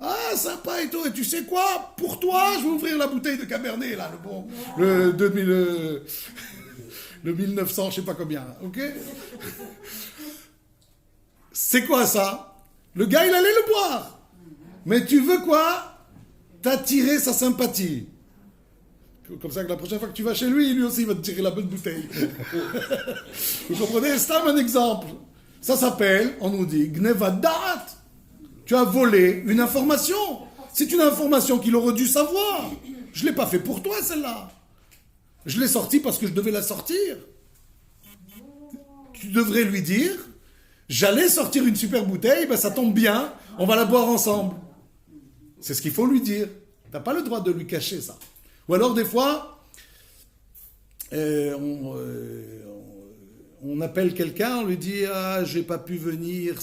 Ah, sympa et tout, et tu sais quoi? Pour toi, je vais ouvrir la bouteille de Cabernet, là, le 1900, je sais pas combien, ok? C'est quoi ça? Le gars, il allait le boire. Mais tu veux quoi? T'attirer sa sympathie. Comme ça que la prochaine fois que tu vas chez lui, lui aussi il va te tirer la bonne bouteille. Vous comprenez? C'est un exemple. Ça s'appelle, on nous dit, gnevadat. Tu as volé une information. C'est une information qu'il aurait dû savoir. Je ne l'ai pas fait pour toi, celle-là. Je l'ai sortie parce que je devais la sortir. Tu devrais lui dire, j'allais sortir une super bouteille, ben ça tombe bien, on va la boire ensemble. C'est ce qu'il faut lui dire. Tu n'as pas le droit de lui cacher ça. Ou alors, des fois, on appelle quelqu'un, on lui dit « Ah, j'ai pas pu venir. »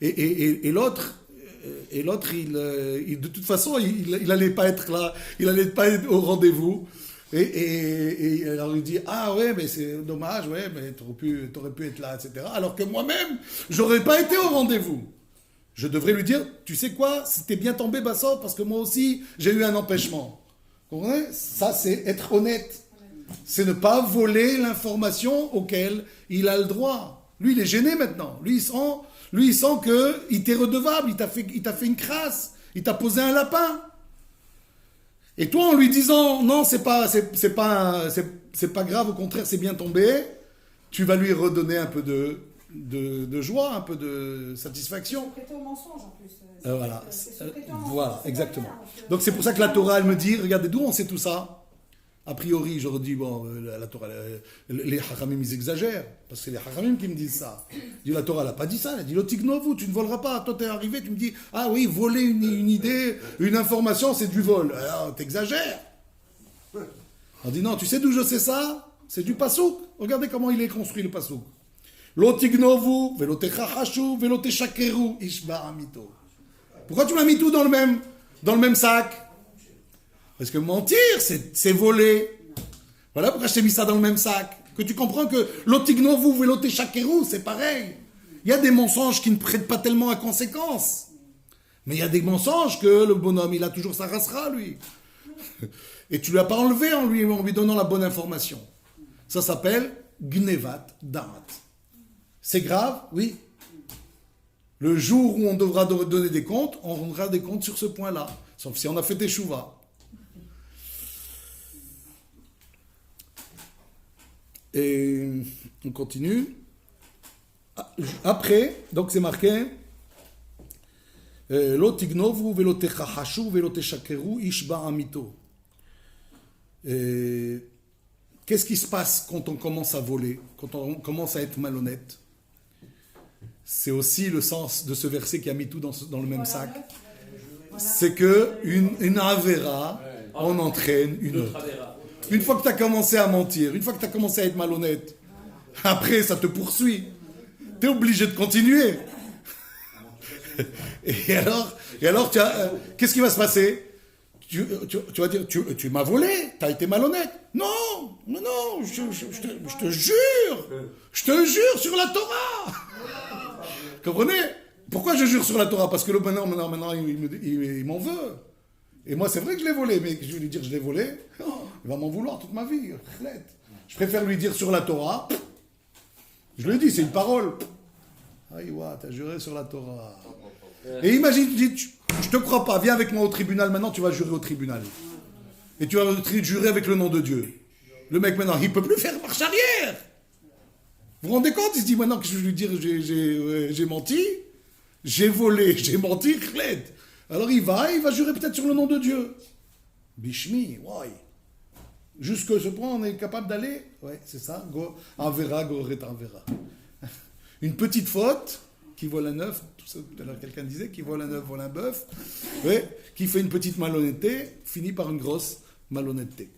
Et l'autre, de toute façon, il n'allait pas être là, il n'allait pas être au rendez-vous. Et alors on lui dit « Ah ouais, mais c'est dommage, ouais, mais t'aurais pu être là, etc. » Alors que moi-même, j'aurais pas été au rendez-vous. Je devrais lui dire « Tu sais quoi, c'était bien tombé, Bassor, parce que moi aussi, j'ai eu un empêchement. » Vous comprenez? Ça, c'est être honnête. C'est ne pas voler l'information auquel il a le droit. Lui, il est gêné maintenant. Lui, il sent qu'il t'est redevable. Il t'a fait une crasse. Il t'a posé un lapin. Et toi, en lui disant, non, c'est pas grave, au contraire, c'est bien tombé, tu vas lui redonner un peu de joie, un peu de satisfaction. C'est prêter au mensonge en plus. Voilà, Voilà, exactement. Donc c'est pour ça que la Torah, elle me dit, regardez, d'où on sait tout ça? A priori, j'aurais dit, bon, la Torah, les Hachamim, ils exagèrent, parce que c'est les Hachamim qui me disent ça. La Torah, elle n'a pas dit ça, elle a dit, l'otignovu, tu ne voleras pas. Toi, t'es arrivé, tu me dis, ah oui, voler une idée, une information, c'est du vol. Alors, t'exagères. On dit, non, tu sais d'où je sais ça? C'est du pasouk. Regardez comment il est construit, le pasouk. L'otignovu, velotechachashu, veloteshakeru, ishba amito. Pourquoi tu m'as mis tout dans le même sac? Parce que mentir, c'est voler. Voilà pourquoi je t'ai mis ça dans le même sac. Que tu comprends que l'otignovu veloteshakeru, c'est pareil. Il y a des mensonges qui ne prêtent pas tellement à conséquence. Mais il y a des mensonges que le bonhomme, il a toujours sa racera, lui. Et tu ne lui as pas enlevé en lui donnant la bonne information. Ça s'appelle gnevat da'at. C'est grave, oui. Le jour où on devra donner des comptes, on rendra des comptes sur ce point-là. Sauf si on a fait teshuva. Et on continue. Après, donc c'est marqué Lo tignovu velo techachashu velo teshakeru ish ba'amito. Qu'est-ce qui se passe quand on commence à voler, quand on commence à être malhonnête? C'est aussi le sens de ce verset qui a mis tout dans le même sac. C'est que une avera en entraîne une autre. Une fois que tu as commencé à mentir, une fois que tu as commencé à être malhonnête, après ça te poursuit. Tu es obligé de continuer. Et alors qu'est-ce qui va se passer? Tu vas dire, tu m'as volé, tu as été malhonnête. Non, je te jure sur la Torah. Comprenez? Pourquoi je jure sur la Torah? Parce que maintenant il m'en veut. Et moi, c'est vrai que je l'ai volé, mais je vais lui dire je l'ai volé, il va m'en vouloir toute ma vie. Je préfère lui dire sur la Torah. Je lui dis, c'est une parole. Aïwa, t'as juré sur la Torah. Et imagine, tu dis, je te crois pas, viens avec moi au tribunal, maintenant tu vas jurer au tribunal. Et tu vas jurer avec le nom de Dieu. Le mec maintenant, il peut plus faire marche arrière. Vous vous rendez compte? Il se dit maintenant que je vais lui dire j'ai menti, j'ai volé, j'ai menti, chled. Alors il va jurer peut-être sur le nom de Dieu. Bishmi, ouais. Jusque ce point, on est capable d'aller? Ouais, c'est ça. Go, avera, go, retavera. Une petite faute qui vole un œuf, tout à l'heure quelqu'un disait, qui vole un œuf, vole un bœuf, ouais, qui fait une petite malhonnêteté, finit par une grosse malhonnêteté.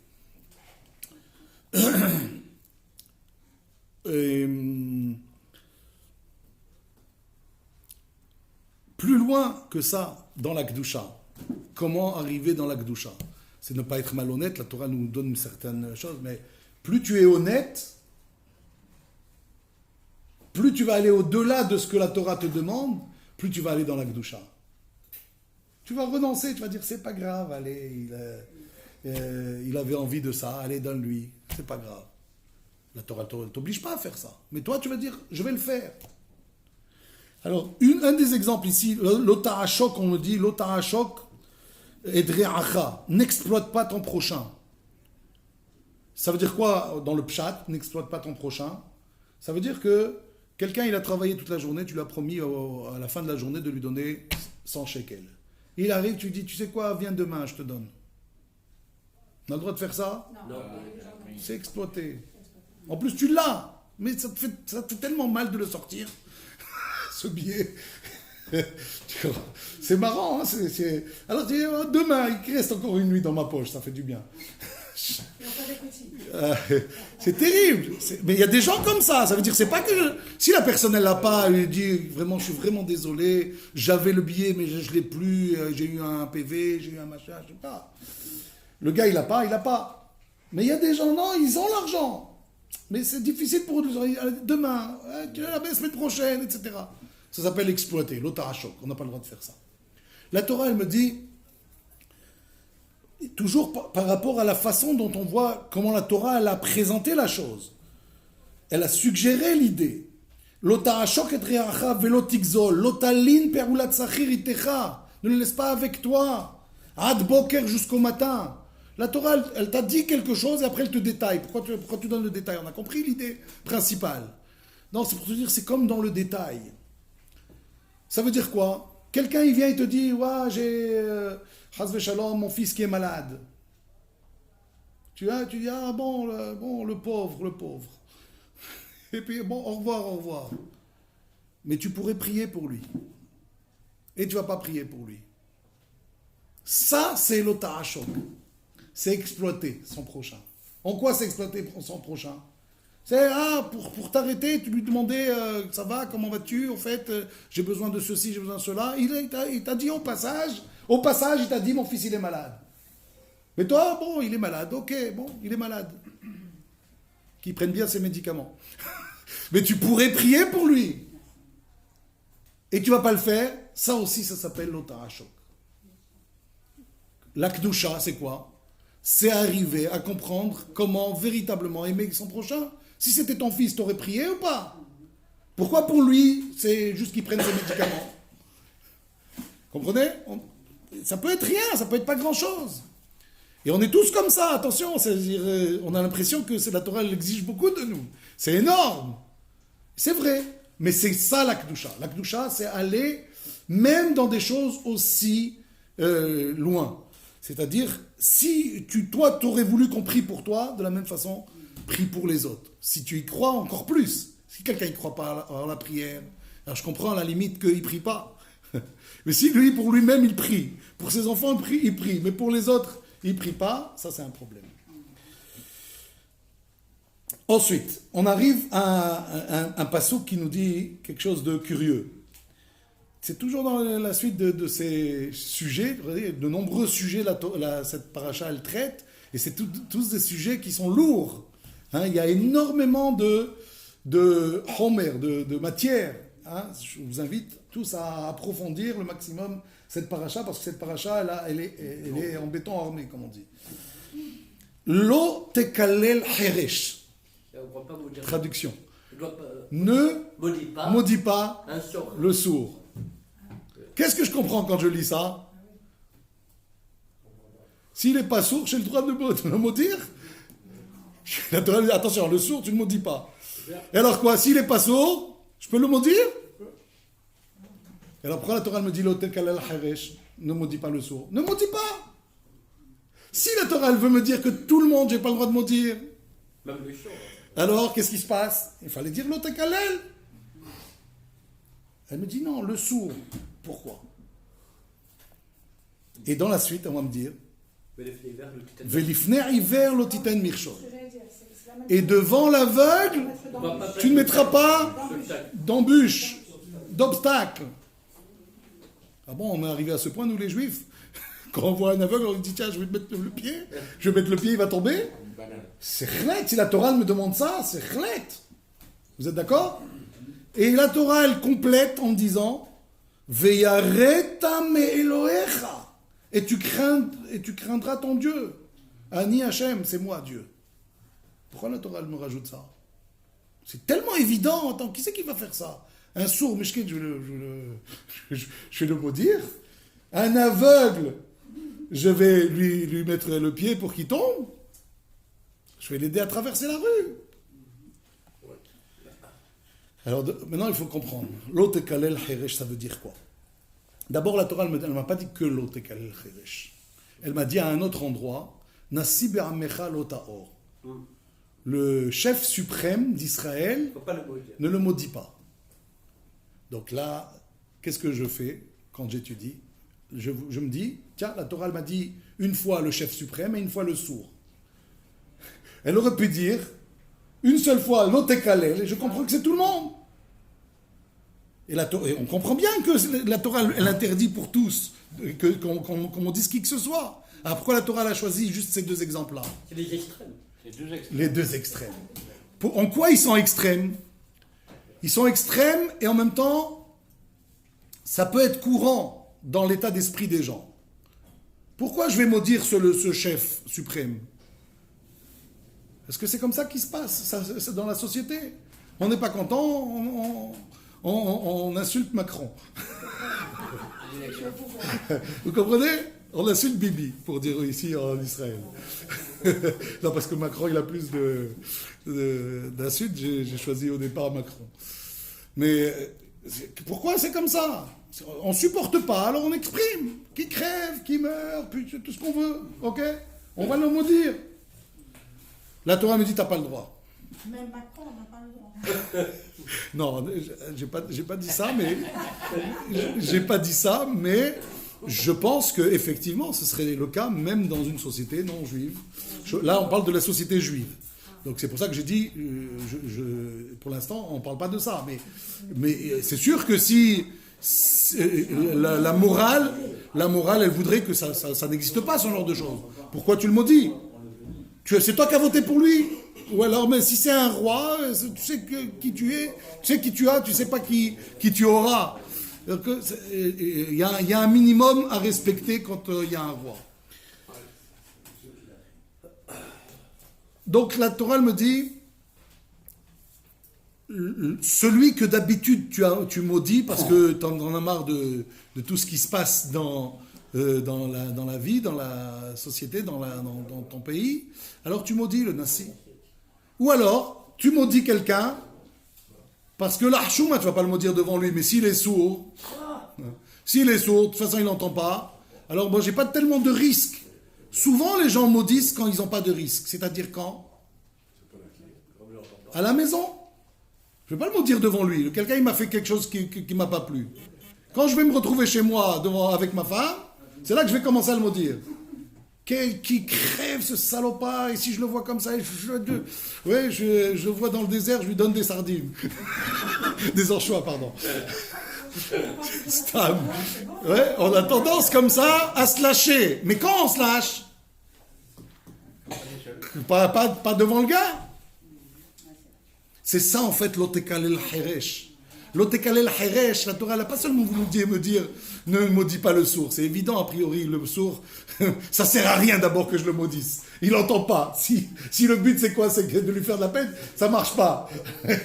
Plus loin que ça, dans la Kedusha, comment arriver dans la Kedusha? C'est ne pas être malhonnête, la Torah nous donne certaines choses, mais plus tu es honnête, plus tu vas aller au-delà de ce que la Torah te demande, plus tu vas aller dans la Kedusha. Tu vas renoncer, tu vas dire c'est pas grave, allez, il avait envie de ça, allez, donne-lui, c'est pas grave. La Torah ne t'oblige pas à faire ça. Mais toi, tu vas dire, je vais le faire. Alors, un des exemples ici, l'otahashok, on me dit, l'otahashok edreacha, n'exploite pas ton prochain. Ça veut dire quoi dans le pshat, n'exploite pas ton prochain? Ça veut dire que quelqu'un, il a travaillé toute la journée, tu lui as promis à la fin de la journée de lui donner 100 shekels. Il arrive, tu lui dis, tu sais quoi, viens demain, je te donne. On a le droit de faire ça? Non. C'est exploité. En plus, tu l'as, mais ça te fait tellement mal de le sortir, ce billet. C'est marrant, hein, Alors, tu dis, demain, il reste encore une nuit dans ma poche, ça fait du bien. C'est terrible. Mais il y a des gens comme ça. Ça veut dire, c'est pas que si la personne elle l'a pas, elle dit vraiment, je suis vraiment désolé, j'avais le billet, mais je l'ai plus, j'ai eu un PV, j'ai eu un machin, je sais pas. Le gars, il a pas. Mais il y a des gens, non, ils ont l'argent. Mais c'est difficile pour eux. Demain, la semaine prochaine, etc. Ça s'appelle exploiter, l'otahashok. On n'a pas le droit de faire ça. La Torah, elle me dit, toujours par rapport à la façon dont on voit comment la Torah, elle a présenté la chose. Elle a suggéré l'idée. L'otahashok et reacha velotikzol, l'otalin perulat sachir itecha. Ne le laisse pas avec toi. Ad boker jusqu'au matin. La Torah, elle t'a dit quelque chose et après elle te détaille. Pourquoi tu donnes le détail? On a compris l'idée principale. Non, c'est pour te dire, c'est comme dans le détail. Ça veut dire quoi? Quelqu'un, il vient et te dit, ouais, j'ai, Chas Shalom, mon fils qui est malade. Tu dis, ah bon, le pauvre. Et puis, bon, au revoir. Mais tu pourrais prier pour lui. Et tu ne vas pas prier pour lui. Ça, c'est l'otahashok. C'est exploiter son prochain. En quoi c'est exploiter son prochain? C'est, pour t'arrêter, tu lui demandais, ça va, comment vas-tu? En fait, j'ai besoin de ceci, j'ai besoin de cela. Il t'a dit au passage, il t'a dit, mon fils, il est malade. Mais toi, bon, il est malade, ok, bon, il est malade. Qu'il prenne bien ses médicaments. Mais tu pourrais prier pour lui. Et tu ne vas pas le faire. Ça aussi, ça s'appelle l'otahashok. La Kedusha, c'est quoi? C'est arriver à comprendre comment véritablement aimer son prochain. Si c'était ton fils, t'aurais prié ou pas? Pourquoi pour lui, c'est juste qu'il prenne ses médicaments? Comprenez? Ça peut être rien, ça peut être pas grand-chose. Et on est tous comme ça, attention, c'est-à-dire, on a l'impression que la Torah elle exige beaucoup de nous. C'est énorme. C'est vrai. Mais c'est ça la Kedusha. La Kedusha, c'est aller même dans des choses aussi loin. C'est-à-dire, si toi, tu aurais voulu qu'on prie pour toi, de la même façon, prie pour les autres. Si tu y crois, encore plus. Si quelqu'un ne croit pas à la prière, alors je comprends à la limite qu'il ne prie pas. Mais si lui, pour lui-même, il prie. Pour ses enfants, il prie. Mais pour les autres, il ne prie pas. Ça, c'est un problème. Ensuite, on arrive à un passouk qui nous dit quelque chose de curieux. C'est toujours dans la suite de ces sujets, de nombreux sujets, cette paracha, elle traite, et c'est tous des sujets qui sont lourds. Hein, il y a énormément de homer, de matière. Hein. Je vous invite tous à approfondir le maximum cette paracha, parce que cette paracha, elle est en béton armé, comme on dit. Lo tekalel heresh. Traduction. Ne maudis pas le sourd. Qu'est-ce que je comprends quand je lis ça? S'il n'est pas sourd, j'ai le droit de le maudire? Attention, le sourd, tu ne maudis pas. Et alors quoi? S'il n'est pas sourd, je peux le maudire? Et alors pourquoi la Torah me dit l'otel kalel haresh? Ne maudis pas le sourd. Ne maudis pas! Si la Torah elle veut me dire que tout le monde, j'ai pas le droit de maudire. Même le sourd. Alors, qu'est-ce qui se passe? Il fallait dire l'otel kalel. Elle me dit non, le sourd. Pourquoi? Et dans la suite, on va me dire Velifner iver lotiten mirchol. Et devant l'aveugle, tu ne mettras pas d'embûche, d'obstacle. Ah bon, on est arrivé à ce point, nous les juifs. Quand on voit un aveugle, on dit tiens, je vais te mettre le pied, il va tomber. C'est chlet. Si la Torah me demande ça, c'est chlet. Vous êtes d'accord? Et la Torah, elle complète en disant Veyareta me Elohecha. Et tu craindras ton Dieu. Ani Hachem, c'est moi Dieu. Pourquoi la Torah elle me rajoute ça? C'est tellement évident. Attends, qui c'est qui va faire ça? Un sourd, Mishkin, je vais le maudire. Un aveugle, je vais lui mettre le pied pour qu'il tombe. Je vais l'aider à traverser la rue. Alors maintenant, il faut comprendre. L'ot kalel heresh, ça veut dire quoi? D'abord, la Torah, elle ne m'a pas dit que l'ot kalel heresh. Elle m'a dit à un autre endroit, Nasi be'amecha lo ta'or. Le chef suprême d'Israël ne le maudit pas. Donc là, qu'est-ce que je fais quand j'étudie? Je me dis, tiens, la Torah elle m'a dit une fois le chef suprême et une fois le sourd. Elle aurait pu dire une seule fois l'otekalel, et je comprends que c'est tout le monde. Et on comprend bien que la Torah elle interdit pour tous qu'on dise qui que ce soit. Alors pourquoi la Torah elle a choisi juste ces deux exemples-là? C'est les extrêmes. Les deux extrêmes. En quoi ils sont extrêmes? Ils sont extrêmes et en même temps, ça peut être courant dans l'état d'esprit des gens. Pourquoi je vais maudire ce chef suprême? Est-ce que c'est comme ça qu'il se passe c'est dans la société? On n'est pas content, on insulte Macron. Vous comprenez? On insulte Bibi, pour dire ici en Israël. Non, parce que Macron, il a plus d'insultes, j'ai choisi au départ Macron. Mais pourquoi c'est comme ça? On ne supporte pas, alors on exprime. Qui crève, qui meurt, puis tout ce qu'on veut, ok? On va le maudire. La Torah me dit, t'as pas le droit. Même Macron n'a pas le droit. Non, j'ai pas dit ça, mais j'ai pas dit ça, mais je pense que effectivement, ce serait le cas même dans une société non juive. Là, on parle de la société juive. Donc c'est pour ça que j'ai dit, pour l'instant, on ne parle pas de ça. Mais c'est sûr que si la morale, elle voudrait que ça n'existe pas, ce genre de choses. Pourquoi tu le maudis? C'est toi qui as voté pour lui. Ou alors, mais si c'est un roi, tu sais qui tu es, tu sais qui tu as, tu sais pas qui tu auras. Il y a un minimum à respecter quand il y a un roi. Donc la Torah me dit, celui que d'habitude tu maudis parce que tu en as marre de tout ce qui se passe dans la vie, dans la société, dans ton pays, alors tu maudis le Nassi. Ou alors, tu maudis quelqu'un parce que l'Archouma, tu ne vas pas le maudire devant lui, mais s'il est sourd, S'il est sourd, de toute façon il n'entend pas. Alors moi j'ai pas tellement de risques. Souvent les gens maudissent quand ils n'ont pas de risque. C'est-à-dire quand? À la maison. Je ne vais pas le maudire devant lui. Quelqu'un il m'a fait quelque chose qui ne m'a pas plu. Quand je vais me retrouver chez moi avec ma femme, c'est là que je vais commencer à le maudire. Qui crève ce salopard, et si je le vois comme ça, je le vois dans le désert, je lui donne des sardines. Des anchois, pardon. Stam. Ouais, on a tendance comme ça à se lâcher. Mais quand on se lâche, pas devant le gars. C'est ça en fait l'otekalel heresh. L'otekalel heresh, la Torah n'a pas seulement voulu me dire ne maudis pas le sourd. C'est évident a priori, le sourd, ça sert à rien d'abord que je le maudisse. Il n'entend pas. Si le but c'est quoi? C'est de lui faire de la peine, ça marche pas.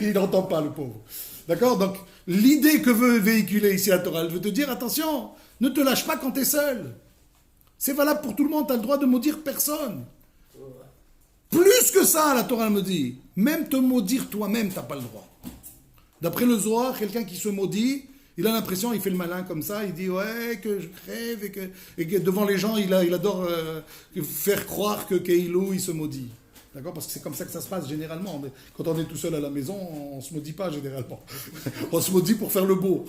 Il n'entend pas le pauvre. D'accord? Donc l'idée que veut véhiculer ici la Torah, elle veut te dire attention, ne te lâche pas quand tu es seul. C'est valable pour tout le monde, tu as le droit de maudire personne. Plus que ça, la Torah me dit, même te maudire toi-même, tu n'as pas le droit. D'après le Zohar, quelqu'un qui se maudit, il a l'impression, il fait le malin comme ça, il dit ouais, que je crève, et que devant les gens, il adore faire croire que Keilou, il se maudit. D'accord? Parce que c'est comme ça que ça se passe généralement. Mais quand on est tout seul à la maison, on ne se maudit pas généralement. On se maudit pour faire le beau.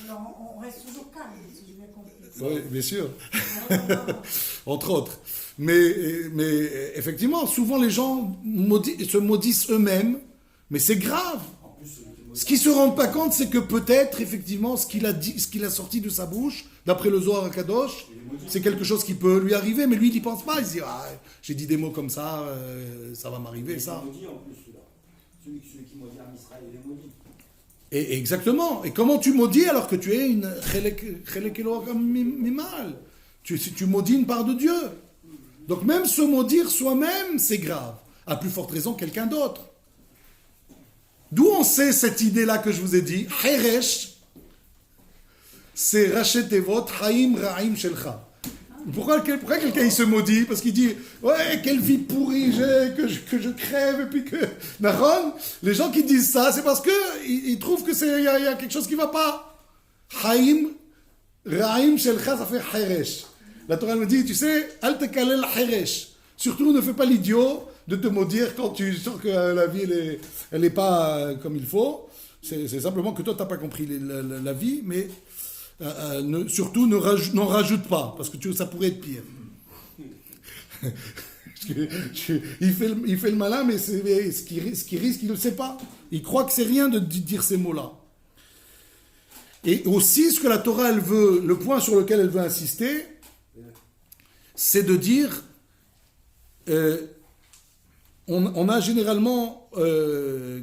Alors, on reste toujours calme, si j'ai bien compris. Oui, bien sûr. Entre autres. Mais effectivement, souvent les gens se maudissent eux-mêmes, mais c'est grave. Ce qu'ils ne se rendent pas compte, c'est que peut-être, effectivement, ce qu'il a dit, ce qu'il a sorti de sa bouche, d'après le Zohar HaKadosh, c'est quelque chose qui peut lui arriver, mais lui, il n'y pense pas. Il se dit, ah, j'ai dit des mots comme ça, ça va m'arriver, ça. Il est maudit en plus, celui-là. Celui qui maudit en Israël, il est maudit. Et exactement. Et comment tu maudis alors que tu es une chelek Elohim mimal? Tu maudis une part de Dieu. Donc même se maudire soi-même, c'est grave. À plus forte raison, quelqu'un d'autre. D'où on sait cette idée-là que je vous ai dit? Heresh, c'est Rachet Tevot, Haïm Ra'im Shelcha. Pourquoi quelqu'un il se maudit? Parce qu'il dit ouais, quelle vie pourrie j'ai, que je crève, et puis que. Naron, les gens qui disent ça, c'est parce qu'ils trouvent que il y a quelque chose qui ne va pas. Haïm Ra'im Shelcha, ça fait Heresh. La Torah me dit, tu sais, Al Tekalel Heresh. Surtout, ne fais pas l'idiot de te maudire quand tu sens que la vie, elle est pas comme il faut. C'est simplement que toi, tu n'as pas compris la vie, mais surtout, n'en rajoute pas, parce que ça pourrait être pire. Il fait le malin, mais ce qu'il risque, il ne le sait pas. Il croit que c'est rien de dire ces mots-là. Et aussi, ce que la Torah, elle veut, le point sur lequel elle veut insister, c'est de dire, on a généralement,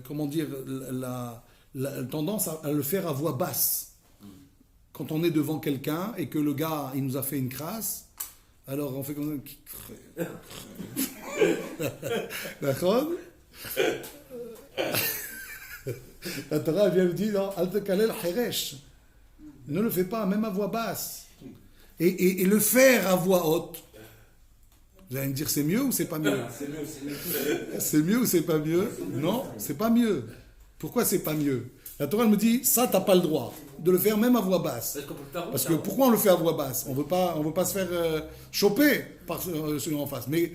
comment dire, la tendance à le faire à voix basse. Quand on est devant quelqu'un et que le gars, il nous a fait une crasse, alors on fait comme ça. D'accord? La Torah vient nous dire, Al tekalel heresh. Ne le fais pas, même à voix basse. Et le faire à voix haute. Vous allez me dire, c'est mieux ou c'est pas mieux? C'est mieux. C'est mieux ou c'est pas mieux? Non, c'est pas mieux. Pourquoi c'est pas mieux? La Torah me dit, ça, t'as pas le droit de le faire même à voix basse. Parce que pourquoi on le fait à voix basse? On veut pas se faire choper par celui en face. Mais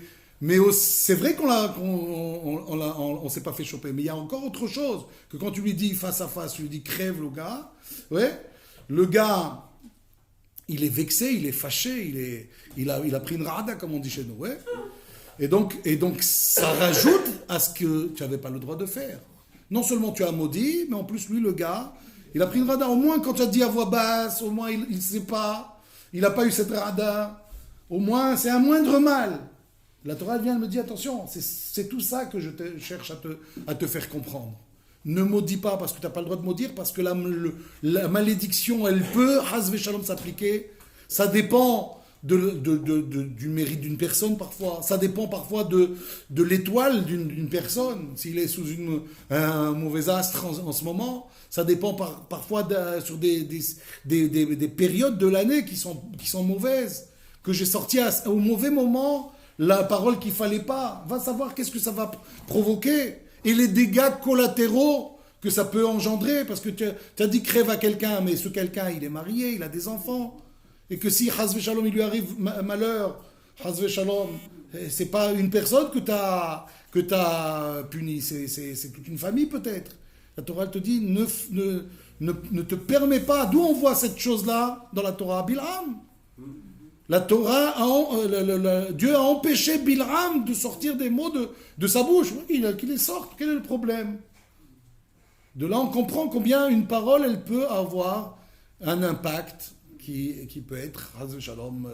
c'est vrai qu'on s'est pas fait choper. Mais il y a encore autre chose que quand tu lui dis face à face, tu lui dis crève le gars. Ouais, le gars, il est vexé, il est fâché, il a pris une rada comme on dit chez nous. Ouais. Et donc ça rajoute à ce que tu n'avais pas le droit de faire. Non seulement tu as maudit, mais en plus lui le gars, il a pris une rada. Au moins quand tu as dit à voix basse, au moins il ne sait pas, il n'a pas eu cette rada. Au moins c'est un moindre mal. La Torah vient et me dit attention, c'est tout ça que je cherche à te faire comprendre. Ne maudis pas parce que tu n'as pas le droit de maudire, parce que la malédiction, elle peut, Hazve Shalom, s'appliquer. Ça dépend du mérite d'une personne parfois. Ça dépend parfois de l'étoile d'une personne. S'il est sous un mauvais astre en ce moment, ça dépend parfois sur des périodes de l'année qui sont mauvaises. Que j'ai sorti au mauvais moment la parole qu'il ne fallait pas. Va savoir qu'est-ce que ça va provoquer. Et les dégâts collatéraux que ça peut engendrer, parce que tu as dit crève à quelqu'un, mais ce quelqu'un, il est marié, il a des enfants, et que si, Hazve Shalom, il lui arrive malheur, Hazve Shalom, c'est pas une personne que tu as puni, c'est toute une famille peut-être. La Torah elle te dit, ne te permets pas, d'où on voit cette chose-là dans la Torah, Bil'am. La Torah, Dieu a empêché Bil'am de sortir des mots de sa bouche. Qu'il les sorte, quel est le problème? De là, on comprend combien une parole, elle peut avoir un impact qui peut être, shalom,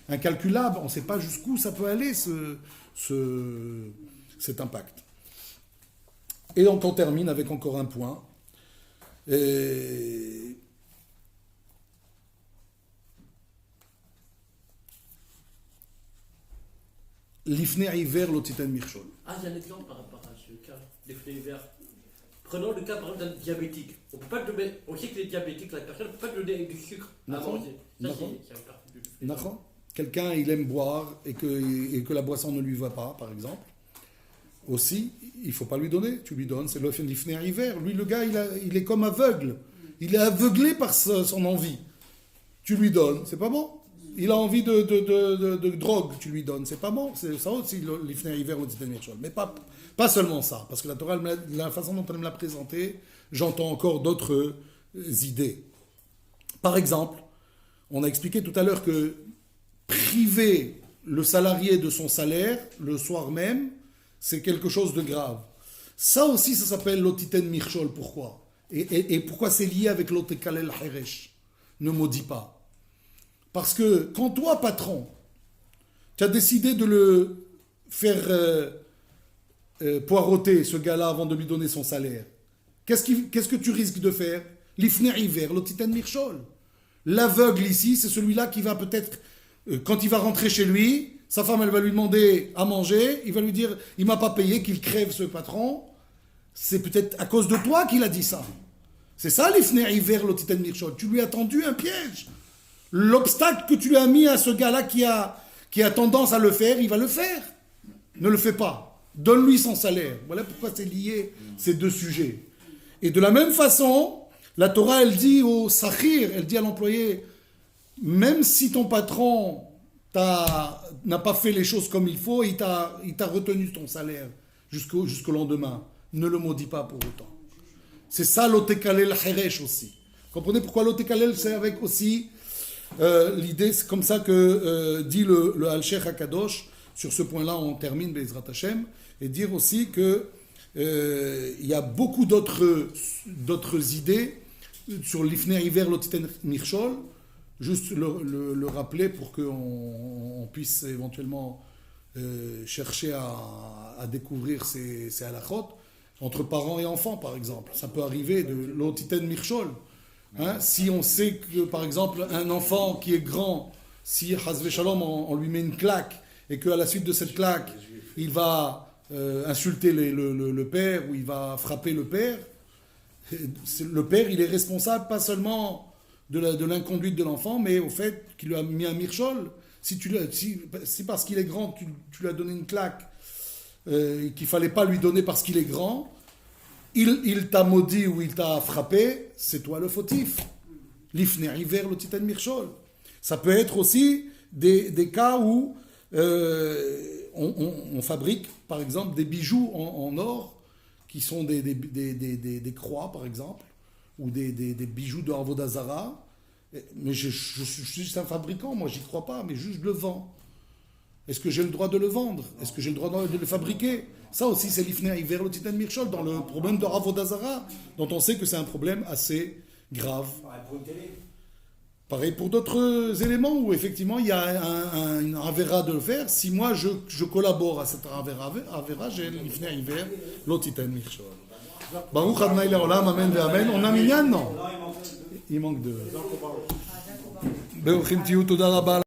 incalculable. On ne sait pas jusqu'où ça peut aller, cet impact. Et donc, on termine avec encore un point. L'ifne hiver l'otiten mirchol. Ah, il y a un exemple par rapport à ce cas, l'ifne hiver. Prenons le cas par exemple d'un diabétique. On sait que les diabétiques, la personne ne peut pas donner du sucre à manger. Ça, c'est un parti du. Quelqu'un, il aime boire et que la boisson ne lui va pas, par exemple. Aussi, il ne faut pas lui donner. Tu lui donnes, c'est l'ifne hiver. Lui, le gars, il est comme aveugle. Il est aveuglé par son envie. Tu lui donnes, c'est pas bon. Il a envie de drogue, tu lui donnes, c'est pas bon. C'est ça aussi, l'ifne hiver, mais pas seulement ça. Parce que la Torah, la façon dont elle me l'a présenté, j'entends encore d'autres idées. Par exemple, on a expliqué tout à l'heure que priver le salarié de son salaire le soir même, c'est quelque chose de grave. Ça aussi, ça s'appelle l'otiten mirchol. Pourquoi? Et pourquoi c'est lié avec l'otekalel heresh? Ne maudis pas. Parce que quand toi, patron, tu as décidé de le faire poireauter, ce gars-là, avant de lui donner son salaire, qu'est-ce que tu risques de faire? L'ifne hiver, l'otiten mirchol. L'aveugle ici, c'est celui-là qui va peut-être, quand il va rentrer chez lui, sa femme, elle va lui demander à manger, il va lui dire, il m'a pas payé, qu'il crève ce patron. C'est peut-être à cause de toi qu'il a dit ça. C'est ça l'ifne hiver, l'otiten mirchol. Tu lui as tendu un piège. L'obstacle que tu lui as mis à ce gars-là qui a tendance à le faire, il va le faire. Ne le fais pas. Donne-lui son salaire. Voilà pourquoi c'est lié, ces deux sujets. Et de la même façon, la Torah, elle dit au sakhir, elle dit à l'employé, même si ton patron n'a pas fait les choses comme il faut, il t'a retenu ton salaire jusqu'au lendemain, ne le maudis pas pour autant. C'est ça l'otekalel heresh aussi. Comprenez pourquoi l'otekalel, c'est avec aussi l'idée, c'est comme ça que dit le Al-Sheikh HaKadosh. Sur ce point-là, on termine Be'ezrat Hashem, et dire aussi que il y a beaucoup d'autres idées sur l'ifne hiver l'otiten mirchol. Juste le rappeler pour qu'on puisse éventuellement chercher à découvrir ces halachot entre parents et enfants, par exemple. Ça peut arriver de l'otiten mirchol. Hein, si on sait que, par exemple, un enfant qui est grand, si Hazve Shalom, on lui met une claque, et qu'à la suite de cette claque, il va insulter le père, ou il va frapper le père il est responsable pas seulement de l'inconduite de l'enfant, mais au fait qu'il lui a mis un mirchol. Si parce qu'il est grand, tu lui as donné une claque qu'il ne fallait pas lui donner parce qu'il est grand, il t'a maudit ou il t'a frappé, c'est toi le fautif. L'ifne hiver l'otiten mirchol. Ça peut être aussi des cas où on fabrique, par exemple, des bijoux en or qui sont des croix, par exemple, ou des bijoux de Avodah Zara. Mais je suis juste un fabricant, moi j'y crois pas, mais juste je le vends. Est-ce que j'ai le droit de le vendre? Est-ce que j'ai le droit de le fabriquer? Ça aussi, c'est l'ifne hiver l'otiten mirchol, dans le problème de Avodah Zara, dont on sait que c'est un problème assez grave. Pareil pour d'autres éléments où effectivement il y a un avera de le faire. Si moi je collabore à cet avera, j'ai l'ifne hiver l'otiten mirchol. Baruch Adonai Leolam, amen ve amen. On a minyan, non? Il manque deux. Baruch Tiou, toda rabba.